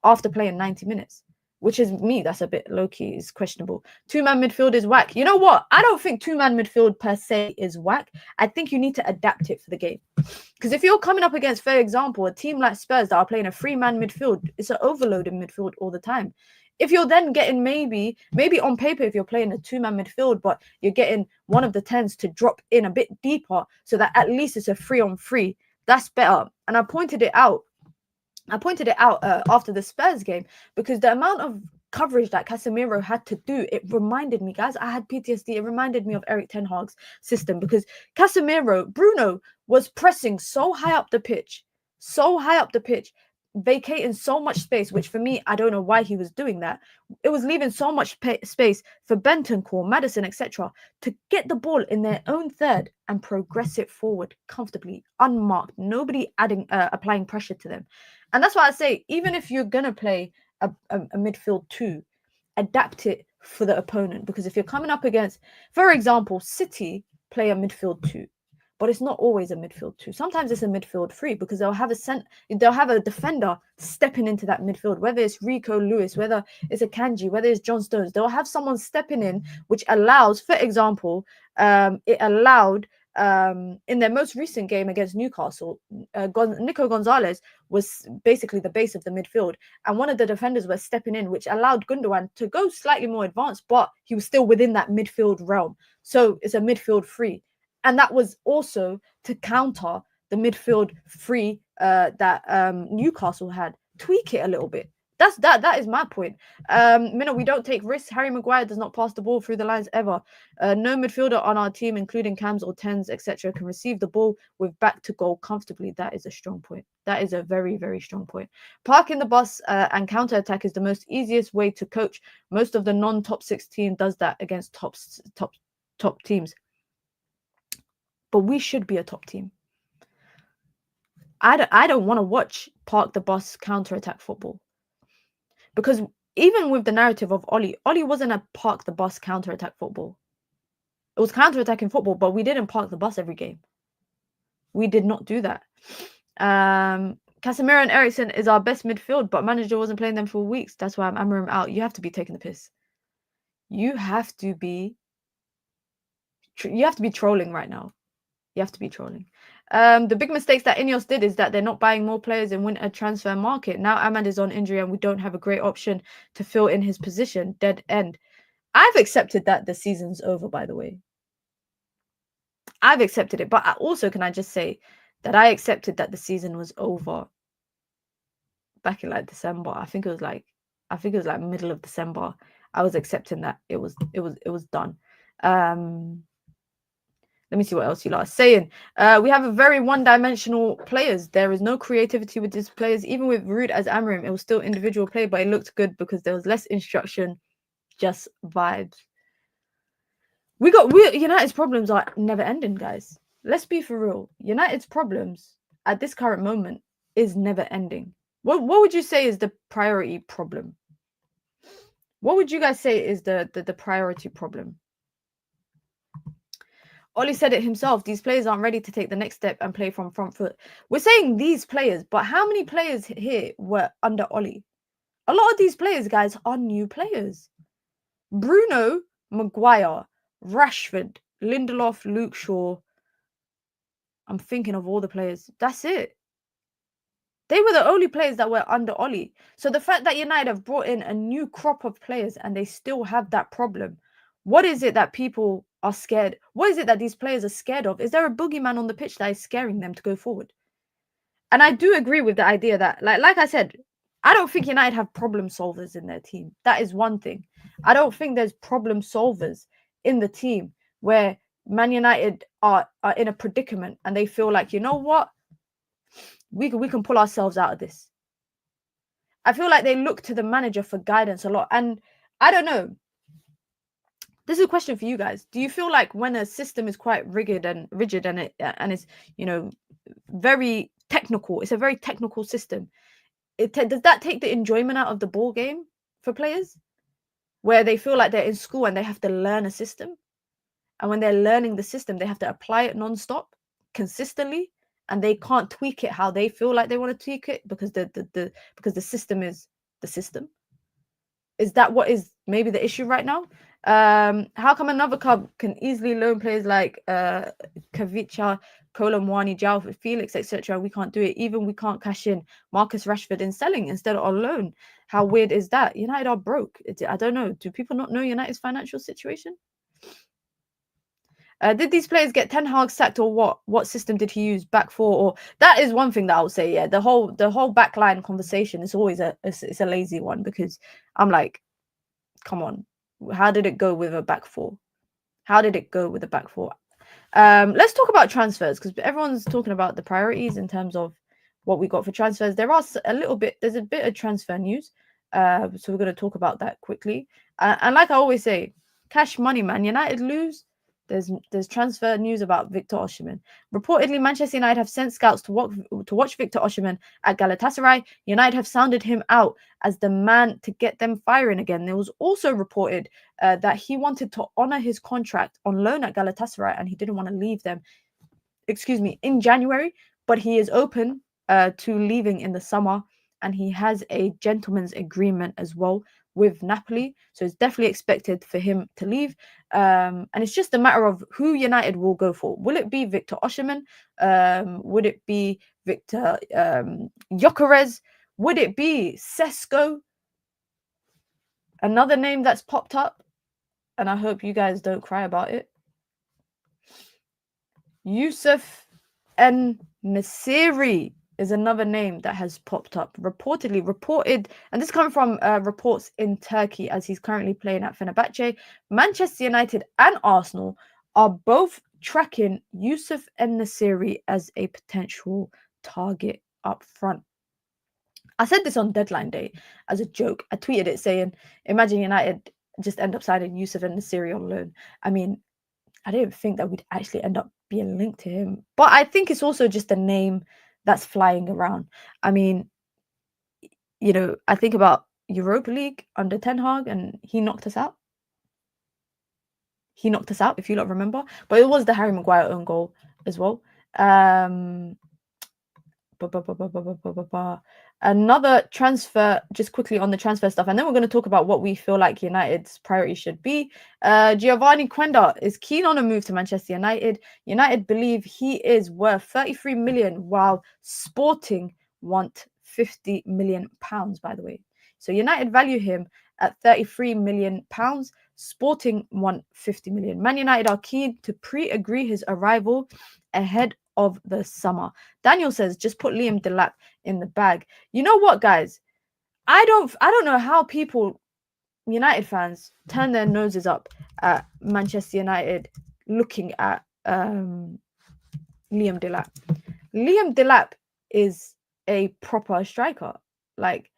after playing 90 minutes. Which is me, that's a bit low-key, is questionable. Two-man midfield is whack. You know what? I don't think two-man midfield per se is whack. I think you need to adapt it for the game. Because if you're coming up against, for example, a team like Spurs that are playing a three-man midfield, it's an overloaded midfield all the time. If you're then getting maybe on paper, if you're playing a two-man midfield, but you're getting one of the 10s to drop in a bit deeper so that at least it's a 3-on-3, that's better. And I pointed it out after the Spurs game because the amount of coverage that Casemiro had to do, it reminded me, guys, I had PTSD. It reminded me of Erik ten Hag's system because Bruno was pressing so high up the pitch, vacating so much space, which for me, I don't know why he was doing that. It was leaving so much space for Bentancur, Maddison, etc. to get the ball in their own third and progress it forward comfortably, unmarked, nobody applying pressure to them. And that's why I say, even if you're going to play a midfield two, adapt it for the opponent. Because if you're coming up against, for example, City play a midfield two, but it's not always a midfield two. Sometimes it's a midfield three because they'll have a defender stepping into that midfield, whether it's Rico Lewis, whether it's a Kanji, whether it's John Stones. They'll have someone stepping in, which allows, for example, it allowed in their most recent game against Newcastle, Nico Gonzalez was basically the base of the midfield, and one of the defenders was stepping in, which allowed Gundogan to go slightly more advanced, but he was still within that midfield realm. So it's a midfield free. And that was also to counter the midfield free that Newcastle had. Tweak it a little bit. That is my point. We don't take risks. Harry Maguire does not pass the ball through the lines ever. No midfielder on our team, including cams or tens, etc., can receive the ball with back to goal comfortably. That is a strong point. That is a very, very strong point. Parking the bus and counter attack is the most easiest way to coach. Most of the non-top 6 team does that against top teams. But we should be a top team. I don't want to watch park the bus counter-attack football. Because even with the narrative of Oli wasn't a park the bus counter-attack football. It was counter-attacking football, but we didn't park the bus every game. We did not do that. Casemiro and Eriksen is our best midfield, but manager wasn't playing them for weeks. That's why I'm Amorim out. You have to be taking the piss. You have to be trolling right now. You have to be trolling. The big mistakes that Ineos did is that they're not buying more players in winter transfer market. Now Ahmad is on injury and we don't have a great option to fill in his position. Dead end. I've accepted that the season's over, by the way. I've accepted it. But also, can I just say that I accepted that the season was over back in like December. I think it was like middle of December. I was accepting that it was done. Let me see what else you are saying. We have a very one-dimensional players. There is no creativity with these players. Even with Rude as Amorim, it was still individual play, but it looked good because there was less instruction, just vibes. United's problems are never ending, guys. Let's be for real. United's problems at this current moment is never ending. What would you say is the priority problem? What would you guys say is the priority problem? Oli said it himself. These players aren't ready to take the next step and play from front foot. We're saying these players, but how many players here were under Oli? A lot of these players, guys, are new players. Bruno, Maguire, Rashford, Lindelof, Luke Shaw. I'm thinking of all the players. That's it. They were the only players that were under Oli. So the fact that United have brought in a new crop of players and they still have that problem, what is it that people are scared? What is it that these players are scared of? Is there a boogeyman on the pitch that is scaring them to go forward? And I do agree with the idea that, like I said, I don't think United have problem solvers in their team. That is one thing. I don't think there's problem solvers in the team where Man United are in a predicament and they feel like, you know what? We can pull ourselves out of this. I feel like they look to the manager for guidance a lot. And I don't know. This is a question for you guys. Do you feel like when a system is quite rigid and it's, very technical, it's a very technical system, does that take the enjoyment out of the ball game for players? Where they feel like they're in school and they have to learn a system. And when they're learning the system, they have to apply it non-stop, consistently. And they can't tweak it how they feel like they want to tweak it because the system is the system. Is that what is maybe the issue right now? How come another club can easily loan players like Kavicha, Kolomwani, Jao, Felix, etc.? We can't do it. Even we can't cash in Marcus Rashford in selling instead of on loan. How weird is that? United are broke. I don't know. Do people not know United's financial situation? Did these players get Ten Hag sacked or what? What system did he use? Back four? Or that is one thing that I would say. Yeah, the whole backline conversation is always it's a lazy one because I'm like, come on, how did it go with a back four? How did it go with a back four? Let's talk about transfers because everyone's talking about the priorities in terms of what we got for transfers. There's a bit of transfer news. So we're going to talk about that quickly. And like I always say, cash money, man. United lose. There's transfer news about Victor Osimhen. Reportedly, Manchester United have sent scouts to watch Victor Osimhen at Galatasaray. United have sounded him out as the man to get them firing again. There was also reported that he wanted to honor his contract on loan at Galatasaray and he didn't want to leave them, in January, but he is open to leaving in the summer and he has a gentleman's agreement as well with Napoli, so it's definitely expected for him to leave. And it's just a matter of who United will go for. Will it be Victor Osimhen? Would it be Victor Gyökeres? Would it be Sesko? Another name that's popped up, and I hope you guys don't cry about it. Yusuf En-Nesyri is another name that has popped up. Reported, and this comes from reports in Turkey as he's currently playing at Fenerbahce. Manchester United and Arsenal are both tracking Yusuf En-Nesyri as a potential target up front. I said this on deadline day as a joke. I tweeted it saying, imagine United just end up signing Yusuf En-Nesyri on loan. I mean, I didn't think that we'd actually end up being linked to him. But I think it's also just a name that's flying around. I mean, you know, I think about Europa League under Ten Hag and he knocked us out. He knocked us out, if you don't remember. But it was the Harry Maguire own goal as well. Another transfer, just quickly on the transfer stuff, and then we're going to talk about what we feel like United's priority should be. Giovanni Quenda is keen on a move to Manchester United. United believe he is worth 33 million, while Sporting want 50 million pounds, by the way. So United value him at 33 million pounds. Sporting want 50 million. Man United are keen to pre-agree his arrival ahead of the summer. Daniel says, just put Liam Delap in the bag. You know what, guys? I don't know how people, United fans, turn their noses up at Manchester United looking at Liam Delap. Liam Delap is a proper striker. Like,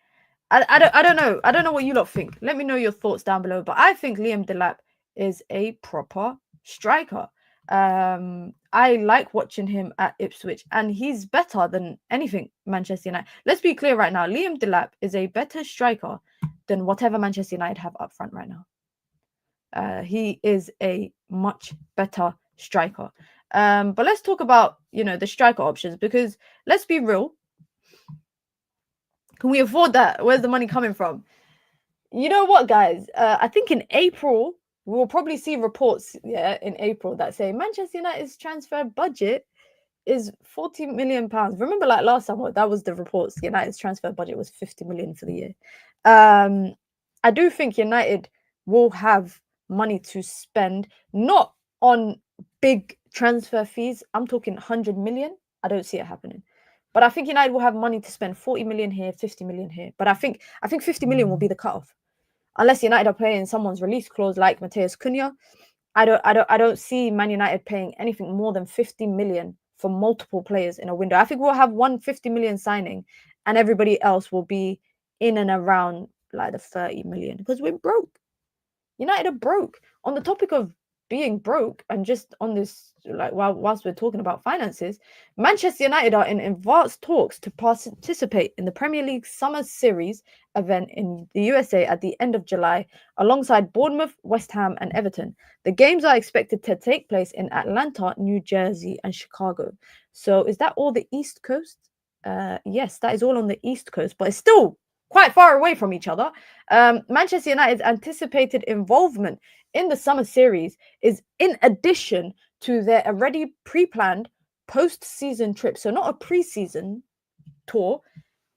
I don't know. I don't know what you lot think. Let me know your thoughts down below. But I think Liam Delap is a proper striker. I like watching him at Ipswich, and he's better than anything Manchester United. Let's be clear right now. Liam Delap is a better striker than whatever Manchester United have up front right now. He is a much better striker. But let's talk about, you know, the striker options, because let's be real. Can we afford that? Where's the money coming from? You know what, guys? I think in April, we will probably see reports in April that say Manchester United's transfer budget is 40 million pounds. Remember, like last summer, that was the reports. United's transfer budget was 50 million for the year. I do think United will have money to spend, not on big transfer fees. I'm talking 100 million. I don't see it happening. But I think United will have money to spend 40 million here, 50 million here. But I think 50 million will be the cutoff. Unless United are paying someone's release clause like Matheus Cunha, I don't see Man United paying anything more than 50 million for multiple players in a window. I think we'll have 150 million signing, and everybody else will be in and around like the 30 million, because we're broke. United are broke. On the topic of being broke, and just on this, like whilst we're talking about finances, Manchester United are in advanced talks to participate in the Premier League Summer Series event in the USA at the end of July, alongside Bournemouth, West Ham, and Everton. The games are expected to take place in Atlanta, New Jersey, and Chicago. So is that all the East Coast? Yes, that is all on the East Coast, but it's still quite far away from each other. Manchester United's anticipated involvement in the summer series is in addition to their already pre-planned post-season trip. So not a pre-season tour,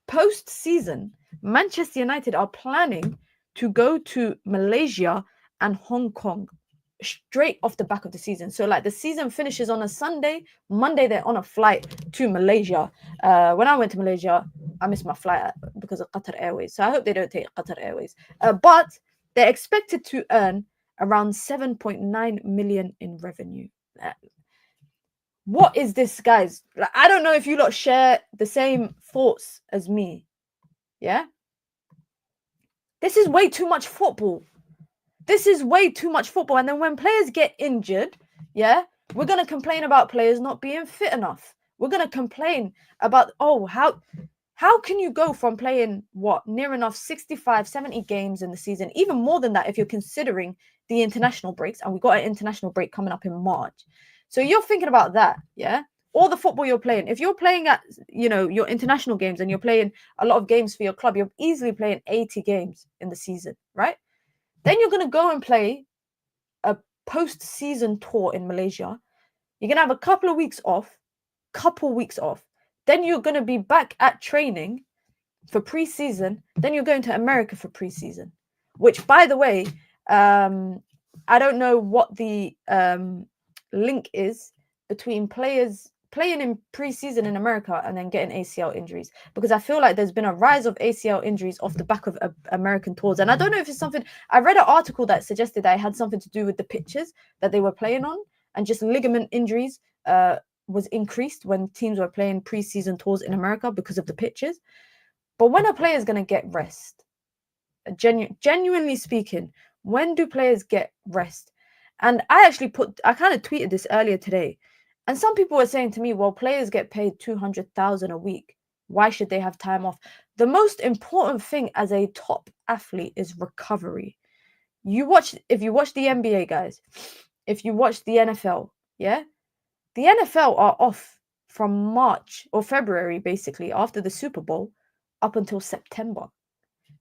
post-season. Manchester United are planning to go to Malaysia and Hong Kong straight off the back of the season. So like the season finishes on a Sunday, Monday they're on a flight to Malaysia. When I went to Malaysia, I missed my flight because of Qatar Airways. So I hope they don't take Qatar Airways. But they're expected to earn around 7.9 million in revenue. What is this, guys? Like, I don't know if you lot share the same thoughts as me. Yeah? This is way too much football. This is way too much football. And then when players get injured, yeah, we're going to complain about players not being fit enough. We're going to complain about, oh, how can you go from playing, near enough 65, 70 games in the season, even more than that if you're considering the international breaks, and we've got an international break coming up in March. So you're thinking about that, yeah? All the football you're playing. If you're playing at, you know, your international games and you're playing a lot of games for your club, you're easily playing 80 games in the season, right? Then you're going to go and play a post-season tour in Malaysia. You're going to have a couple of weeks off. Then you're going to be back at training for pre-season. Then you're going to America for pre-season, which, by the way, I don't know what the link is between players playing in pre-season in America and then getting ACL injuries, because I feel like there's been a rise of ACL injuries off the back of American tours. And I don't know if it's something, I read an article that suggested that it had something to do with the pitches that they were playing on, and just ligament injuries was increased when teams were playing pre-season tours in America because of the pitches. But when a player is going to get rest? Genuinely speaking, when do players get rest? And I kind of tweeted this earlier today, and some people were saying to me, well, players get paid 200,000 a week. Why should they have time off? The most important thing as a top athlete is recovery. If you watch the NBA, guys, if you watch the NFL, yeah, the NFL are off from March or February, basically, after the Super Bowl, up until September.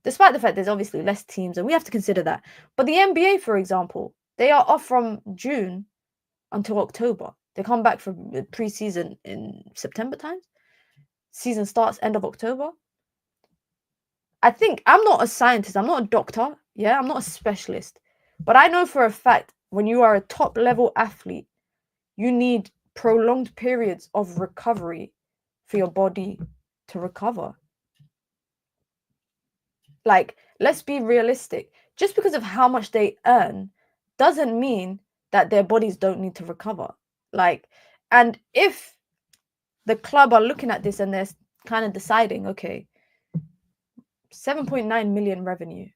Despite the fact there's obviously less teams, and we have to consider that. But the NBA, for example, they are off from June until October. They come back from the preseason in September times. Season starts end of October. I think, I'm not a scientist, I'm not a doctor, yeah, I'm not a specialist. But I know for a fact, when you are a top level athlete, you need prolonged periods of recovery for your body to recover. Like, let's be realistic. Just because of how much they earn doesn't mean that their bodies don't need to recover. Like, and if the club are looking at this and they're kind of deciding, okay, 7.9 million revenue,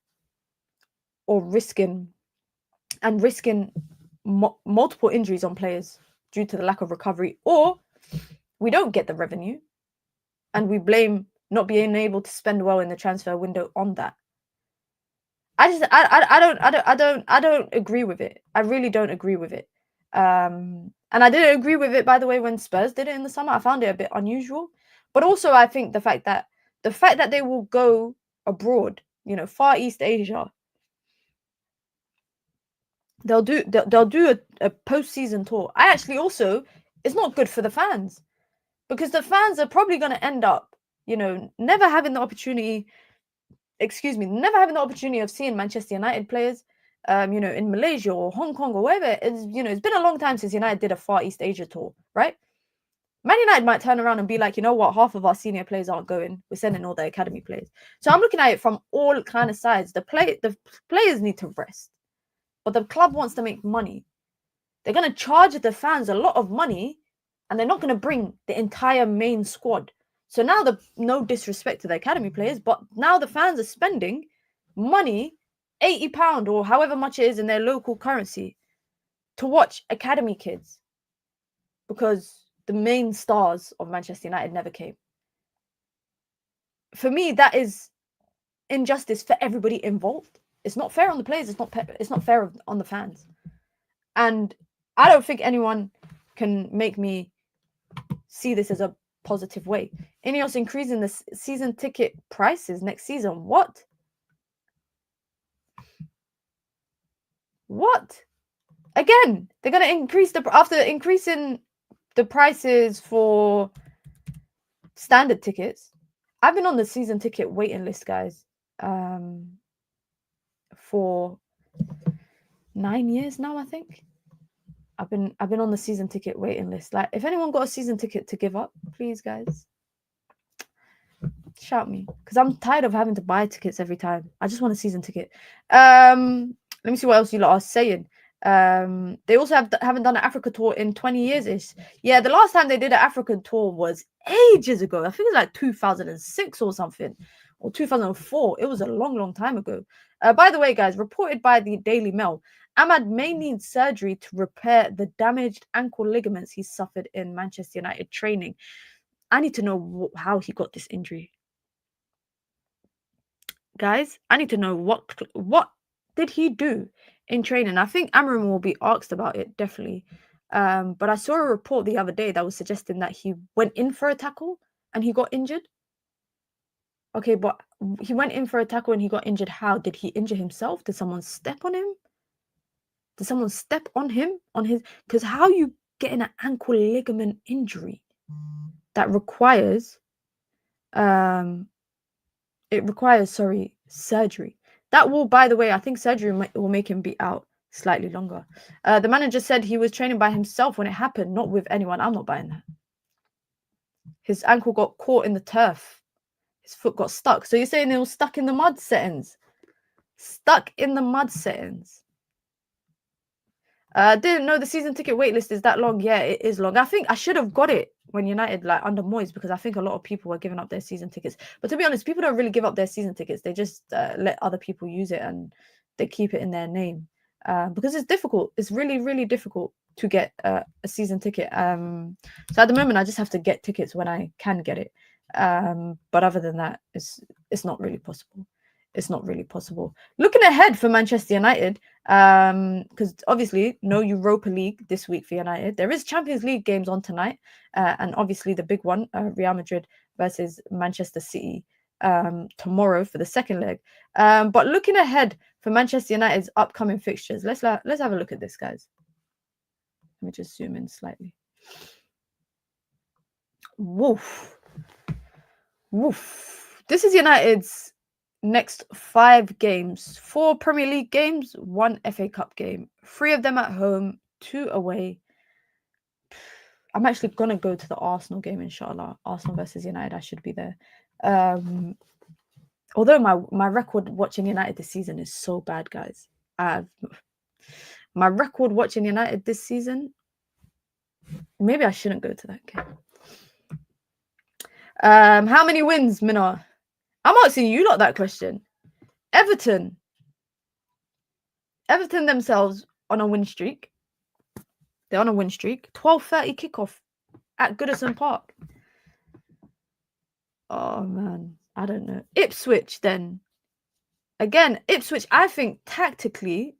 or risking multiple injuries on players due to the lack of recovery, or we don't get the revenue and we blame not being able to spend well in the transfer window on that. I don't agree with it. I really don't agree with it. And I didn't agree with it, by the way, when Spurs did it in the summer. I found it a bit unusual. But also, I think the fact that they will go abroad, Far East Asia, they'll do a postseason tour. It's not good for the fans, because the fans are probably going to end up, never having the opportunity of seeing Manchester United players, in Malaysia or Hong Kong or wherever. It's been a long time since United did a Far East Asia tour, right? Man United might turn around and be like, you know what, half of our senior players aren't going. We're sending all the academy players. So I'm looking at it from all kind of sides. The players need to rest, but the club wants to make money. They're going to charge the fans a lot of money, and they're not going to bring the entire main squad. So now, no disrespect to the academy players, but now the fans are spending money, £80 or however much it is in their local currency, to watch academy kids, because the main stars of Manchester United never came. For me, that is injustice for everybody involved. It's not fair on the players. It's not fair on the fans. And I don't think anyone can make me see this as a positive way. Ineos increasing the season ticket prices next season. What? Again, they're going to increase after increasing the prices for standard tickets. I've been on the season ticket waiting list, guys, for 9 years now, I think. I've been on the season ticket waiting list. Like, if anyone got a season ticket to give up, please, guys, shout me, because I'm tired of having to buy tickets every time. I just want a season ticket. Let me see what else you lot are saying. They also haven't done an Africa tour in 20 years. Yeah, the last time they did an African tour was ages ago. I think it was like 2006 or something, or 2004. It was a long time ago. By the way, guys, reported by the Daily Mail, Ahmad may need surgery to repair the damaged ankle ligaments he suffered in Manchester United training. I need to know how he got this injury. Guys, I need to know what did he do in training. I think Amorim will be asked about it, definitely. But I saw a report the other day that was suggesting that he went in for a tackle and he got injured. Okay, but he went in for a tackle and he got injured. How? Did he injure himself? Did someone step on him? Did someone step on him? Because how you get an ankle ligament injury that requires surgery. That will, by the way, I think surgery will make him be out slightly longer. The manager said he was training by himself when it happened, not with anyone. I'm not buying that. His ankle got caught in the turf. His foot got stuck. So you're saying it was stuck in the mud settings? Stuck in the mud settings. Didn't know the season ticket waitlist is that long. Yeah, it is long. I think I should have got it when United, like under Moyes, because I think a lot of people were giving up their season tickets. But to be honest, people don't really give up their season tickets. They just let other people use it and they keep it in their name because it's difficult. It's really, really difficult to get a season ticket. So at the moment, I just have to get tickets when I can get it. But other than that, it's not really possible. It's not really possible. Looking ahead for Manchester United, because obviously no Europa League this week for United. There is Champions League games on tonight, and obviously the big one, Real Madrid versus Manchester City tomorrow for the second leg. But looking ahead for Manchester United's upcoming fixtures, let's have a look at this, guys. Let me just zoom in slightly. Woof. This is United's next 5 games: 4 Premier League games, 1 FA Cup game, 3 of them at home, 2 away. I'm actually going to go to the Arsenal game, inshallah. Arsenal versus United, I should be there. Although my record watching United this season is so bad, guys. My record watching United this season, maybe I shouldn't go to that game. How many wins, Minar? I'm asking you lot that question. Everton themselves on a win streak. They're on a win streak. 12:30 kickoff at Goodison Park. Oh, man. I don't know. Ipswich, then. Again, Ipswich, I think tactically,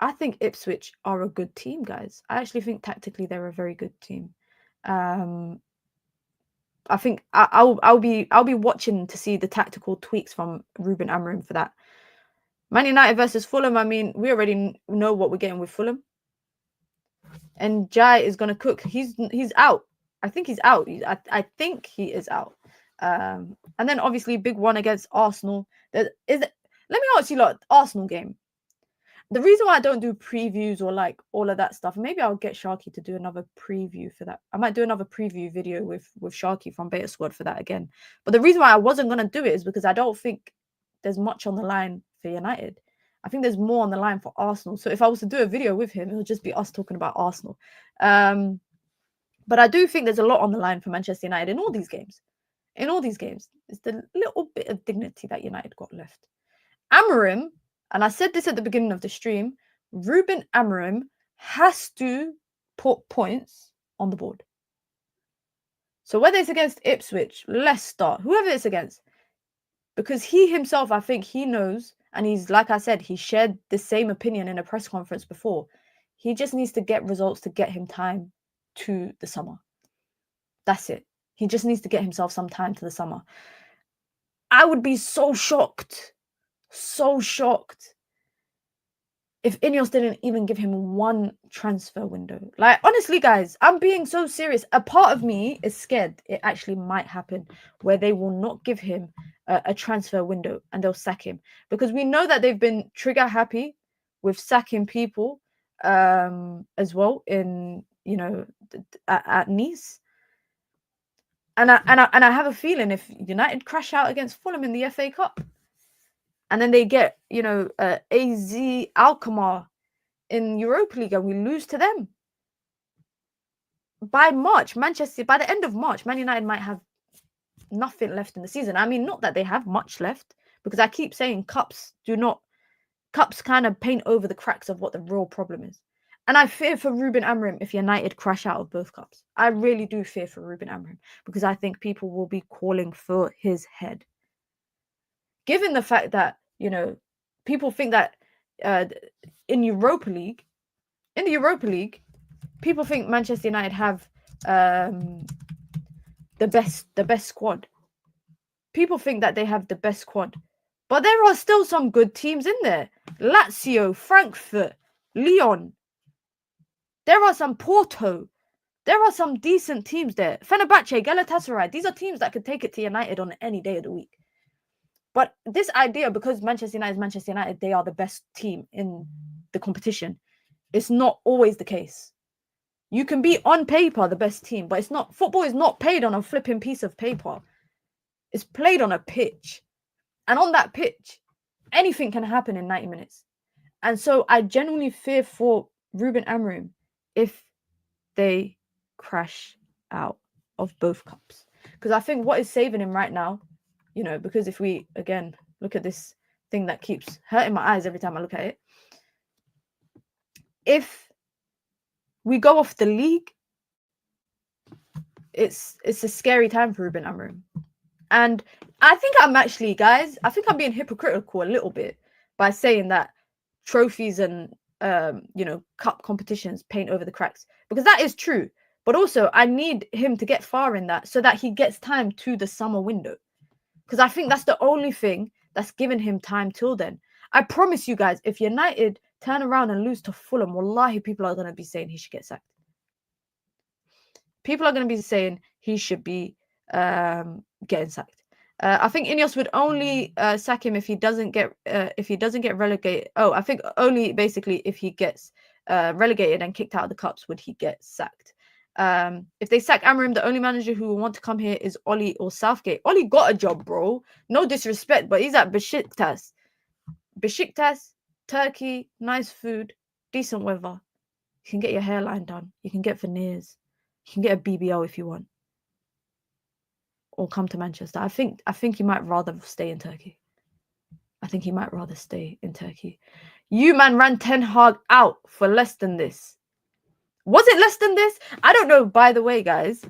Ipswich are a good team, guys. I actually think tactically they're a very good team. I think I'll be watching to see the tactical tweaks from Ruben Amorim for that. Man United versus Fulham. I mean, we already know what we're getting with Fulham. And Jai is gonna cook. He's out. I think he's out. I think he is out. And then obviously big one against Arsenal. Let me ask you lot, Arsenal game. The reason why I don't do previews or like all of that stuff, maybe I'll get Sharky to do another preview for that. I might do another preview video with Sharky from Beta Squad for that again. But the reason why I wasn't going to do it is because I don't think there's much on the line for United. I think there's more on the line for Arsenal. So if I was to do a video with him, it would just be us talking about Arsenal. But I do think there's a lot on the line for Manchester United in all these games. It's the little bit of dignity that United got left. Amorim, and I said this at the beginning of the stream, Ruben Amorim has to put points on the board. So whether it's against Ipswich, Leicester, whoever it's against, because he himself, I think he knows, and he's, like I said, he shared the same opinion in a press conference before. He just needs to get results to get him time to the summer. That's it. He just needs to get himself some time to the summer. I would be so shocked if Ineos didn't even give him 1 transfer window. Like, honestly, guys, I'm being so serious. A part of me is scared it actually might happen where they will not give him a transfer window and they'll sack him. Because we know that they've been trigger happy with sacking people as well in, at Nice. And I have a feeling if United crash out against Fulham in the FA Cup, and then they get, AZ Alkmaar in Europa League and we lose to them. By the end of March, Man United might have nothing left in the season. I mean, not that they have much left, because I keep saying cups kind of paint over the cracks of what the real problem is. And I fear for Ruben Amorim if United crash out of both cups. I really do fear for Ruben Amorim because I think people will be calling for his head. Given the fact that, people think that in the Europa League, people think Manchester United have the best squad. People think that they have the best squad. But there are still some good teams in there. Lazio, Frankfurt, Lyon. There are some Porto. There are some decent teams there. Fenerbahce, Galatasaray. These are teams that could take it to United on any day of the week. But this idea, because Manchester United is Manchester United, they are the best team in the competition. It's not always the case. You can be on paper the best team, but it's not. Football is not played on a flipping piece of paper. It's played on a pitch. And on that pitch, anything can happen in 90 minutes. And so I genuinely fear for Ruben Amorim if they crash out of both cups. Because I think what is saving him right now, you know, because if we, again, look at this thing that keeps hurting my eyes every time I look at it. If we go off the league, it's a scary time for Ruben Amorim. And I think I'm actually, guys, I think I'm being hypocritical a little bit by saying that trophies and, you know, cup competitions paint over the cracks. Because that is true. But also, I need him to get far in that so that he gets time to the summer window. Because I think that's the only thing that's given him time till then. I promise you guys, if United turn around and lose to Fulham, wallahi, people are going to be saying he should get sacked. People are going to be saying he should be getting sacked. I think Ineos would only sack him if he doesn't get relegated. Oh, I think only basically if he gets relegated and kicked out of the cups would he get sacked. If they sack Amorim, the only manager who will want to come here is Oli or Southgate. Oli got a job, bro. No disrespect, but he's at Besiktas. Besiktas, Turkey, nice food, decent weather. You can get your hairline done. You can get veneers. You can get a BBL if you want. Or come to Manchester. I think he might rather stay in Turkey. I think he might rather stay in Turkey. You man ran Ten Hag out for less than this. Was it less than this? I don't know. By the way, guys,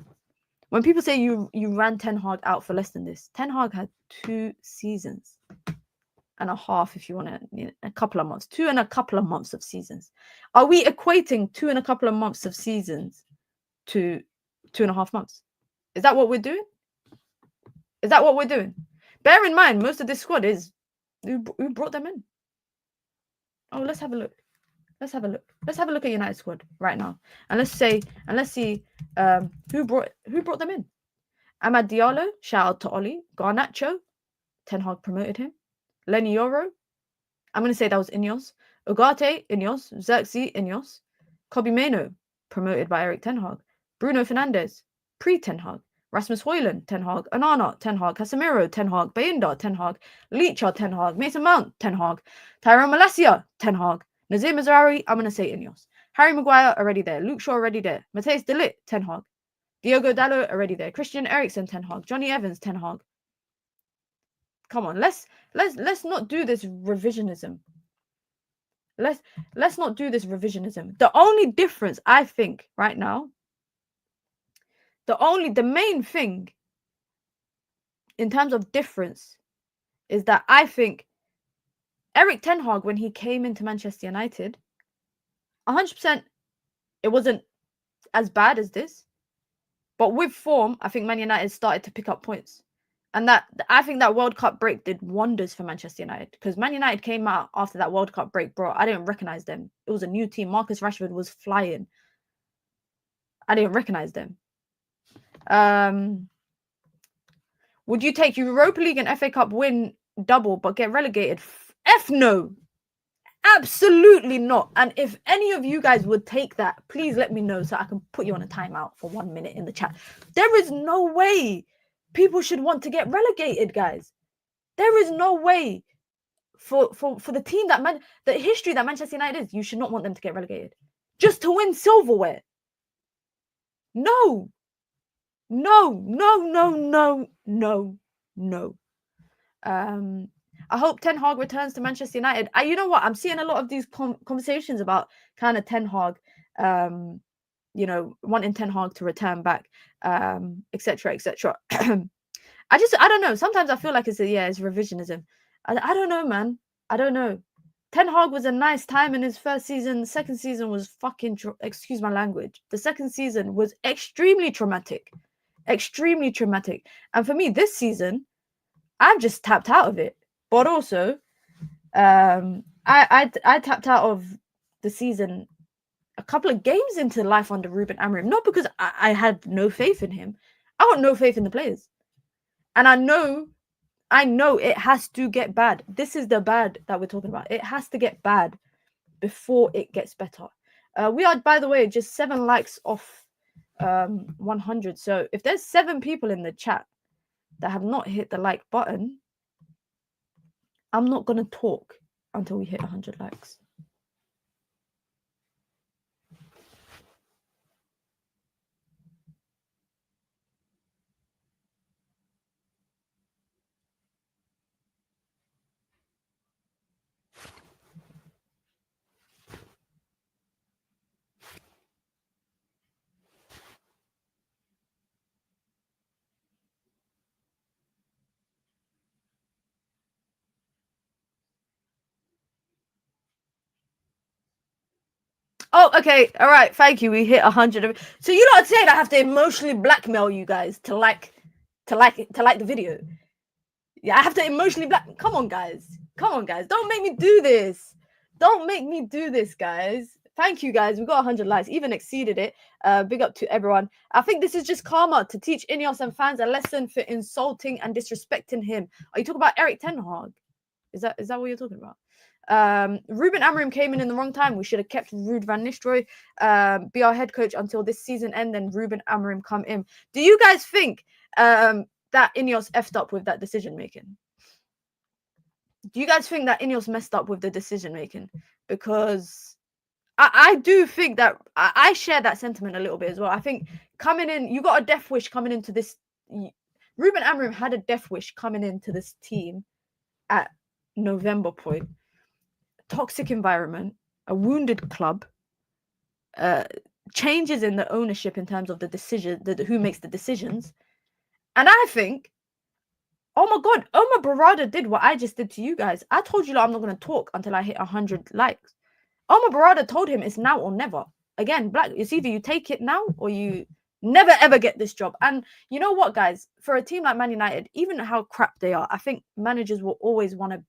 when people say you ran Ten Hag out for less than this, Ten Hag had 2 seasons and a half, if you want to, you know, a couple of months, 2 and a couple of months of seasons. Are we equating 2 and a couple of months of seasons to 2.5 months? Is that what we're doing? Is that what we're doing? Bear in mind, most of this squad is who brought them in. Oh, let's have a look. Let's have a look. Let's have a look at United squad right now, and let's see who brought them in. Amad Diallo, shout out to Oli. Garnacho, Ten Hag promoted him. Lenny Yoro, I'm going to say that was Ineos. Ugarte, Ineos. Xerxes, Ineos. Kobe Mainoo, promoted by Eric Ten Hag. Bruno Fernandes, pre-Ten Hag. Rasmus Højlund, Ten Hag. Onana, Ten Hag. Casemiro, Ten Hag. Bayinda, Ten Hag. Leacher, Ten Hag. Mason Mount, Ten Hag. Tyrone Malacia, Ten Hag. Nazir Mazraoui, I'm going to say Ineos. Harry Maguire, already there. Luke Shaw, already there. Matthijs de Ligt, Ten Hag. Diogo Dalot, already there. Christian Eriksen, Ten Hag. Johnny Evans, Ten Hag. Come on, let's not do this revisionism. Let's not do this revisionism. The only difference, I think, right now, the main thing in terms of difference is that I think Eric Ten Hag, when he came into Manchester United, 100%, it wasn't as bad as this. But with form, I think Man United started to pick up points. And that I think that World Cup break did wonders for Manchester United. Because Man United came out after that World Cup break, bro. I didn't recognize them. It was a new team. Marcus Rashford was flying. I didn't recognize them. Would you take Europa League and FA Cup win double but get relegated? F no. Absolutely not. And if any of you guys would take that, please let me know so I can put you on a timeout for 1 minute in the chat. There is no way people should want to get relegated, guys. There is no way for the team the history that Manchester United is, you should not want them to get relegated. Just to win silverware. No. I hope Ten Hag returns to Manchester United. You know what? I'm seeing a lot of these conversations about kind of Ten Hag, you know, wanting Ten Hag to return back, etc., etc. I don't know. Sometimes I feel like it's revisionism. I don't know, man. I don't know. Ten Hag was a nice time in his first season. The second season was excuse my language. The second season was extremely traumatic. Extremely traumatic. And for me, this season, I've just tapped out of it. But also, I tapped out of the season a couple of games into life under Ruben Amorim. Not because I had no faith in him. I got no faith in the players. And I know it has to get bad. This is the bad that we're talking about. It has to get bad before it gets better. We are, by the way, just 7 likes off 100. So if there's 7 people in the chat that have not hit the like button, I'm not going to talk until we hit 100 likes. Oh, okay. All right. Thank you. We hit 100. So you not saying I have to emotionally blackmail you guys to like the video. Yeah, I have to emotionally Come on, guys. Come on, guys. Don't make me do this. Don't make me do this, guys. Thank you, guys. We got 100 likes, even exceeded it. Big up to everyone. I think this is just karma to teach Ineos and fans a lesson for insulting and disrespecting him. Are you talking about Eric Ten Hag? Is that what you're talking about? Ruben Amorim came in the wrong time. We should have kept Ruud van Nistelrooy be our head coach until this season end, then Ruben Amorim come in. Do you guys think that Ineos effed up with that decision making? Do you guys think that Ineos messed up with the decision making? Because I do think that I share that sentiment a little bit as well. I think coming in, you got a death wish coming into this. Ruben Amorim had a death wish coming into this team at November point. Toxic environment, a wounded club, changes in the ownership in terms of the decision, who makes the decisions. And I think, oh my God, Omar Barada did what I just did to you guys. I told you I'm not going to talk until I hit 100 likes. Omar Barada told him it's now or never. Again, it's either you take it now or you never ever get this job. And you know what, guys? For a team like Man United, even how crap they are, I think managers will always want to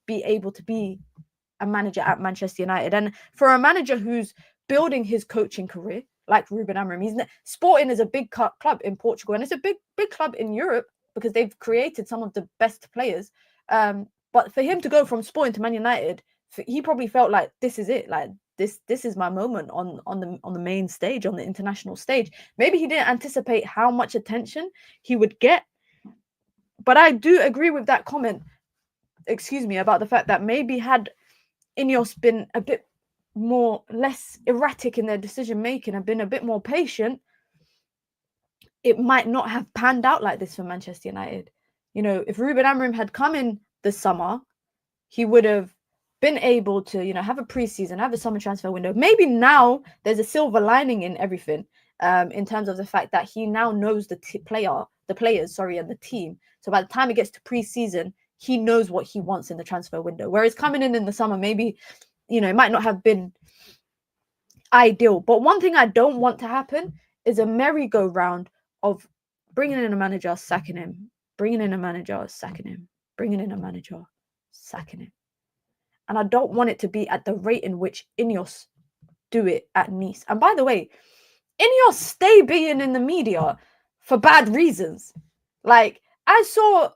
be able to be a manager at Manchester United. And for a manager who's building his coaching career, like Ruben Amorim, Sporting is a big club in Portugal, and it's a big club in Europe because they've created some of the best players. But for him to go from Sporting to Man United, he probably felt like this is it. Like this is my moment on the main stage, on the international stage. Maybe he didn't anticipate how much attention he would get. But I do agree with that comment, about the fact that maybe had Ineos been a bit less erratic in their decision making and been a bit more patient, it might not have panned out like this for Manchester United. You know, if Ruben Amorim had come in this summer, he would have been able to, have a preseason, have a summer transfer window. Maybe now there's a silver lining in everything, in terms of the fact that he now knows the players, and the team. So by the time it gets to preseason, he knows what he wants in the transfer window. Whereas coming in the summer, maybe, it might not have been ideal. But one thing I don't want to happen is a merry-go-round of bringing in a manager, sacking him, bringing in a manager, sacking him, bringing in a manager, sacking him. And I don't want it to be at the rate in which Ineos do it at Nice. And by the way, Ineos stay being in the media for bad reasons. Like, I saw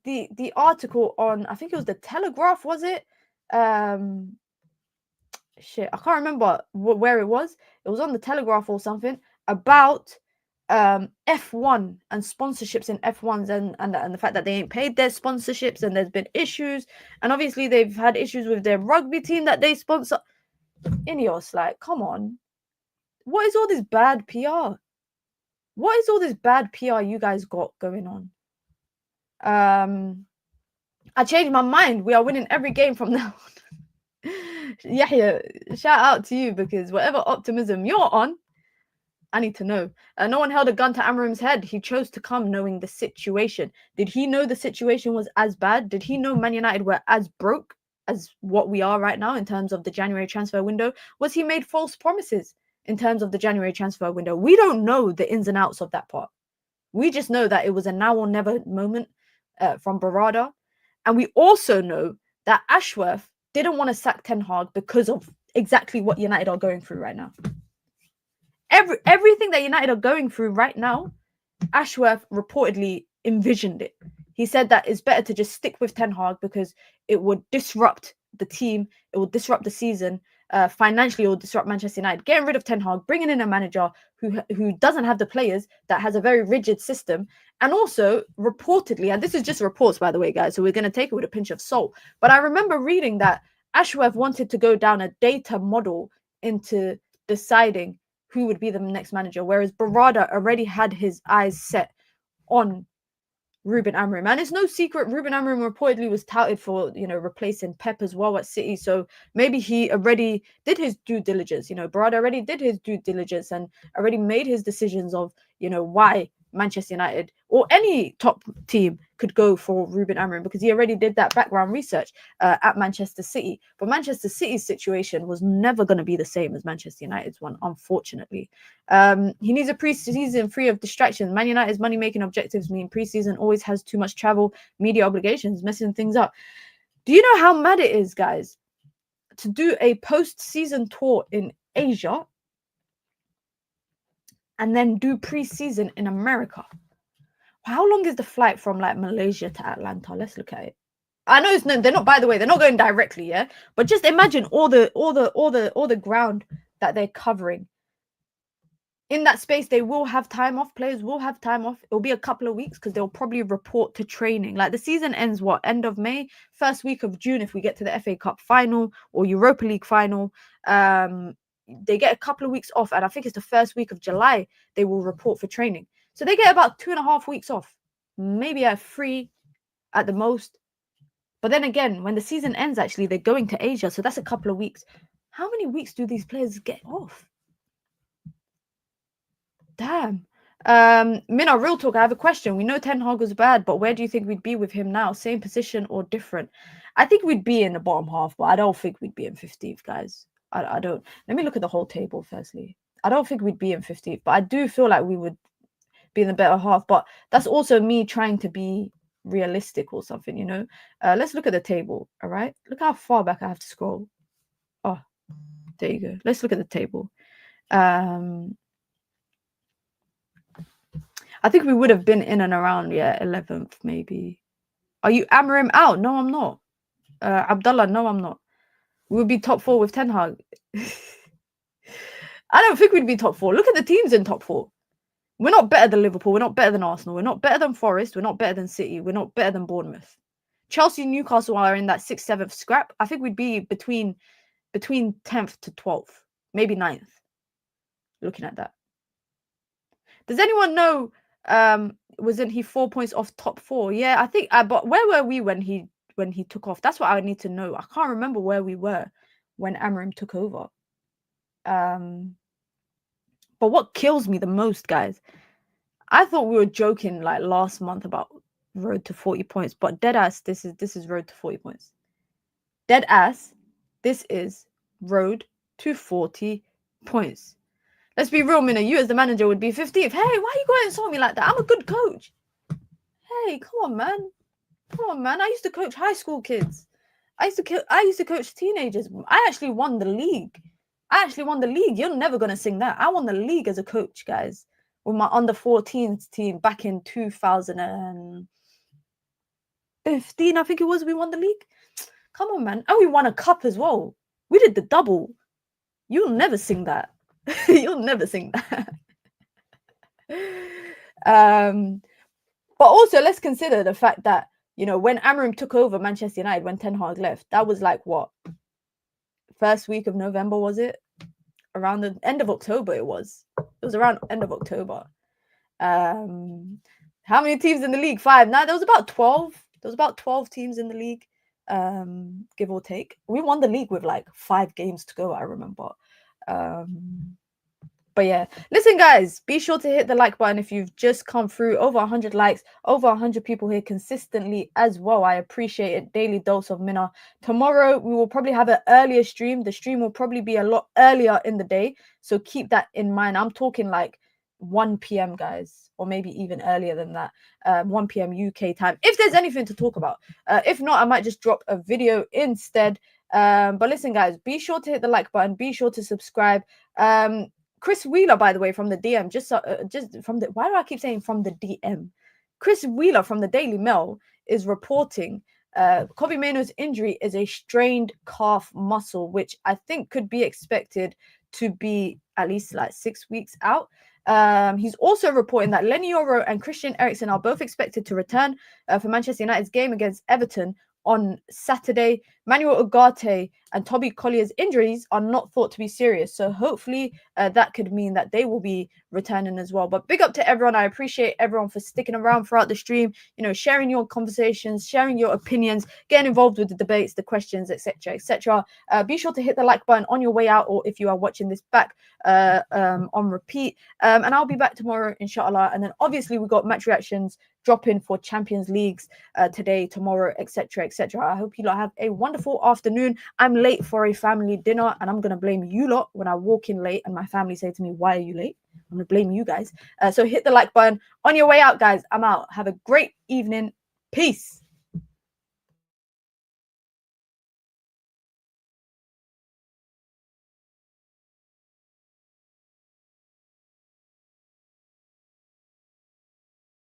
the article on, I think it was the Telegraph, was it? I can't remember where it was. It was on the Telegraph or something about F1 and sponsorships in F1s and the fact that they ain't paid their sponsorships and there's been issues. And obviously they've had issues with their rugby team that they sponsor. Ineos, like, come on. What is all this bad PR? What is all this bad PR you guys got going on? I changed my mind. We are winning every game from now on. Yahya, shout out to you, because whatever optimism you're on, I need to know. No one held a gun to Amorim's head. He chose to come knowing the situation. Did he know the situation was as bad? Did he know Man United were as broke as what we are right now in terms of the January transfer window? Was he made false promises in terms of the January transfer window? We don't know the ins and outs of that part. We just know that it was a now or never moment from Barada. And we also know that Ashworth didn't want to sack Ten Hag because of exactly what United are going through right now. Everything that United are going through right now, Ashworth reportedly envisioned it. He said that it's better to just stick with Ten Hag because it would disrupt the team, it would disrupt the season, financially or disrupt Manchester United. Getting rid of Ten Hag, bringing in a manager who doesn't have the players, that has a very rigid system. And also, reportedly, and this is just reports, by the way, guys, so we're going to take it with a pinch of salt. But I remember reading that Ashworth wanted to go down a data model into deciding who would be the next manager, whereas Barada already had his eyes set on Ruben Amorim. And it's no secret, Ruben Amorim reportedly was touted for, replacing Pep as well at City. So maybe he already did his due diligence. Barada already did his due diligence and already made his decisions of, why Manchester United or any top team could go for Ruben Amorim, because he already did that background research at Manchester City. But Manchester City's situation was never going to be the same as Manchester United's one, unfortunately. He needs a pre-season free of distractions. Man United's money-making objectives mean pre-season always has too much travel, media obligations, messing things up. Do you know how mad it is, guys, to do a post-season tour in Asia and then do pre-season in America? How long is the flight from like Malaysia to Atlanta? Let's look at it. I know they're not, by the way, they're not going directly, yeah. But just imagine all the ground that they're covering. In that space, they will have time off. Players will have time off. It'll be a couple of weeks because they'll probably report to training. Like the season ends end of May, first week of June if we get to the FA Cup final or Europa League final. They get a couple of weeks off, and I think it's the first week of July they will report for training. So they get about 2.5 weeks off, maybe a 3 at the most. But then again, when the season ends, actually, they're going to Asia. So that's a couple of weeks. How many weeks do these players get off? Damn. Mina, real talk, I have a question. We know Ten Hag was bad, but where do you think we'd be with him now? Same position or different? I think we'd be in the bottom half, but I don't think we'd be in 15th, guys. I don't. Let me look at the whole table firstly. I don't think we'd be in 15th, but I do feel like we would be in the better half. But that's also me trying to be realistic or something, Let's look at the table, all right? Look how far back I have to scroll. Oh, there you go. Let's look at the table. I think we would have been in and around, 11th maybe. Are you Amorim out? No, I'm not. Abdullah, no, I'm not. We would be top 4 with Ten Hag. I don't think we'd be top 4. Look at the teams in top 4. We're not better than Liverpool. We're not better than Arsenal. We're not better than Forest. We're not better than City. We're not better than Bournemouth. Chelsea and Newcastle are in that 6th, 7th scrap. I think we'd be between 10th to 12th, maybe 9th. Looking at that. Does anyone know, wasn't he 4 points off top 4? Yeah, I think, but where were we when he took off? That's what I need to know. I can't remember where we were when Amorim took over. But what kills me the most, guys, I thought we were joking like last month about road to 40 points, but dead ass, this is road to 40 points. Dead ass, this is road to 40 points. Let's be real, Mina. You as the manager would be 15th. Hey, why are you going to insult me like that? I'm a good coach. Hey, come on, man. Come on, man. I used to coach high school kids. I used to coach teenagers. I actually won the league. You're never going to sing that. I won the league as a coach, guys, with my under 14s team back in 2015, I think it was. We won the league. Come on, man. And we won a cup as well. We did the double. You'll never sing that. You'll never sing that. But also, let's consider the fact that, when Amorim took over Manchester United, when Ten Hag left, that was like what? First week of November, was it? Around the end of October, it was. It was around end of October. How many teams in the league? 5. Now, there was about 12. There was about 12 teams in the league, give or take. We won the league with like 5 games to go, I remember. But yeah, listen, guys, be sure to hit the like button if you've just come through. Over 100 likes, over 100 people here consistently as well. I appreciate it. Daily dose of Mina. Tomorrow, we will probably have an earlier stream. The stream will probably be a lot earlier in the day. So keep that in mind. I'm talking like 1 p.m., guys, or maybe even earlier than that. 1 p.m. UK time, if there's anything to talk about. If not, I might just drop a video instead. But listen, guys, be sure to hit the like button. Be sure to subscribe. Chris Wheeler, by the way, from the DM, just from the, why do I keep saying from the DM? Chris Wheeler from the Daily Mail is reporting Kobe Maino's injury is a strained calf muscle, which I think could be expected to be at least like 6 weeks out. He's also reporting that Lenny Yoro and Christian Eriksen are both expected to return for Manchester United's game against Everton on Saturday. Manuel Ugarte and Toby Collier's injuries are not thought to be serious, so hopefully that could mean that they will be returning as well. But big up to everyone. I appreciate everyone for sticking around throughout the stream, you know, sharing your conversations, sharing your opinions, getting involved with the debates, the questions, etc., etc. Be sure to hit the like button on your way out, or if you are watching this back on repeat. And I'll be back tomorrow, inshallah. And then obviously we got match reactions dropping for Champions Leagues today, tomorrow, etc., etc. I hope you lot have a wonderful afternoon. I'm late for a family dinner, and I'm gonna blame you lot when I walk in late and my family say to me, "Why are you late?" I'm gonna blame you guys. So hit the like button on your way out, guys. I'm out. Have a great evening. Peace.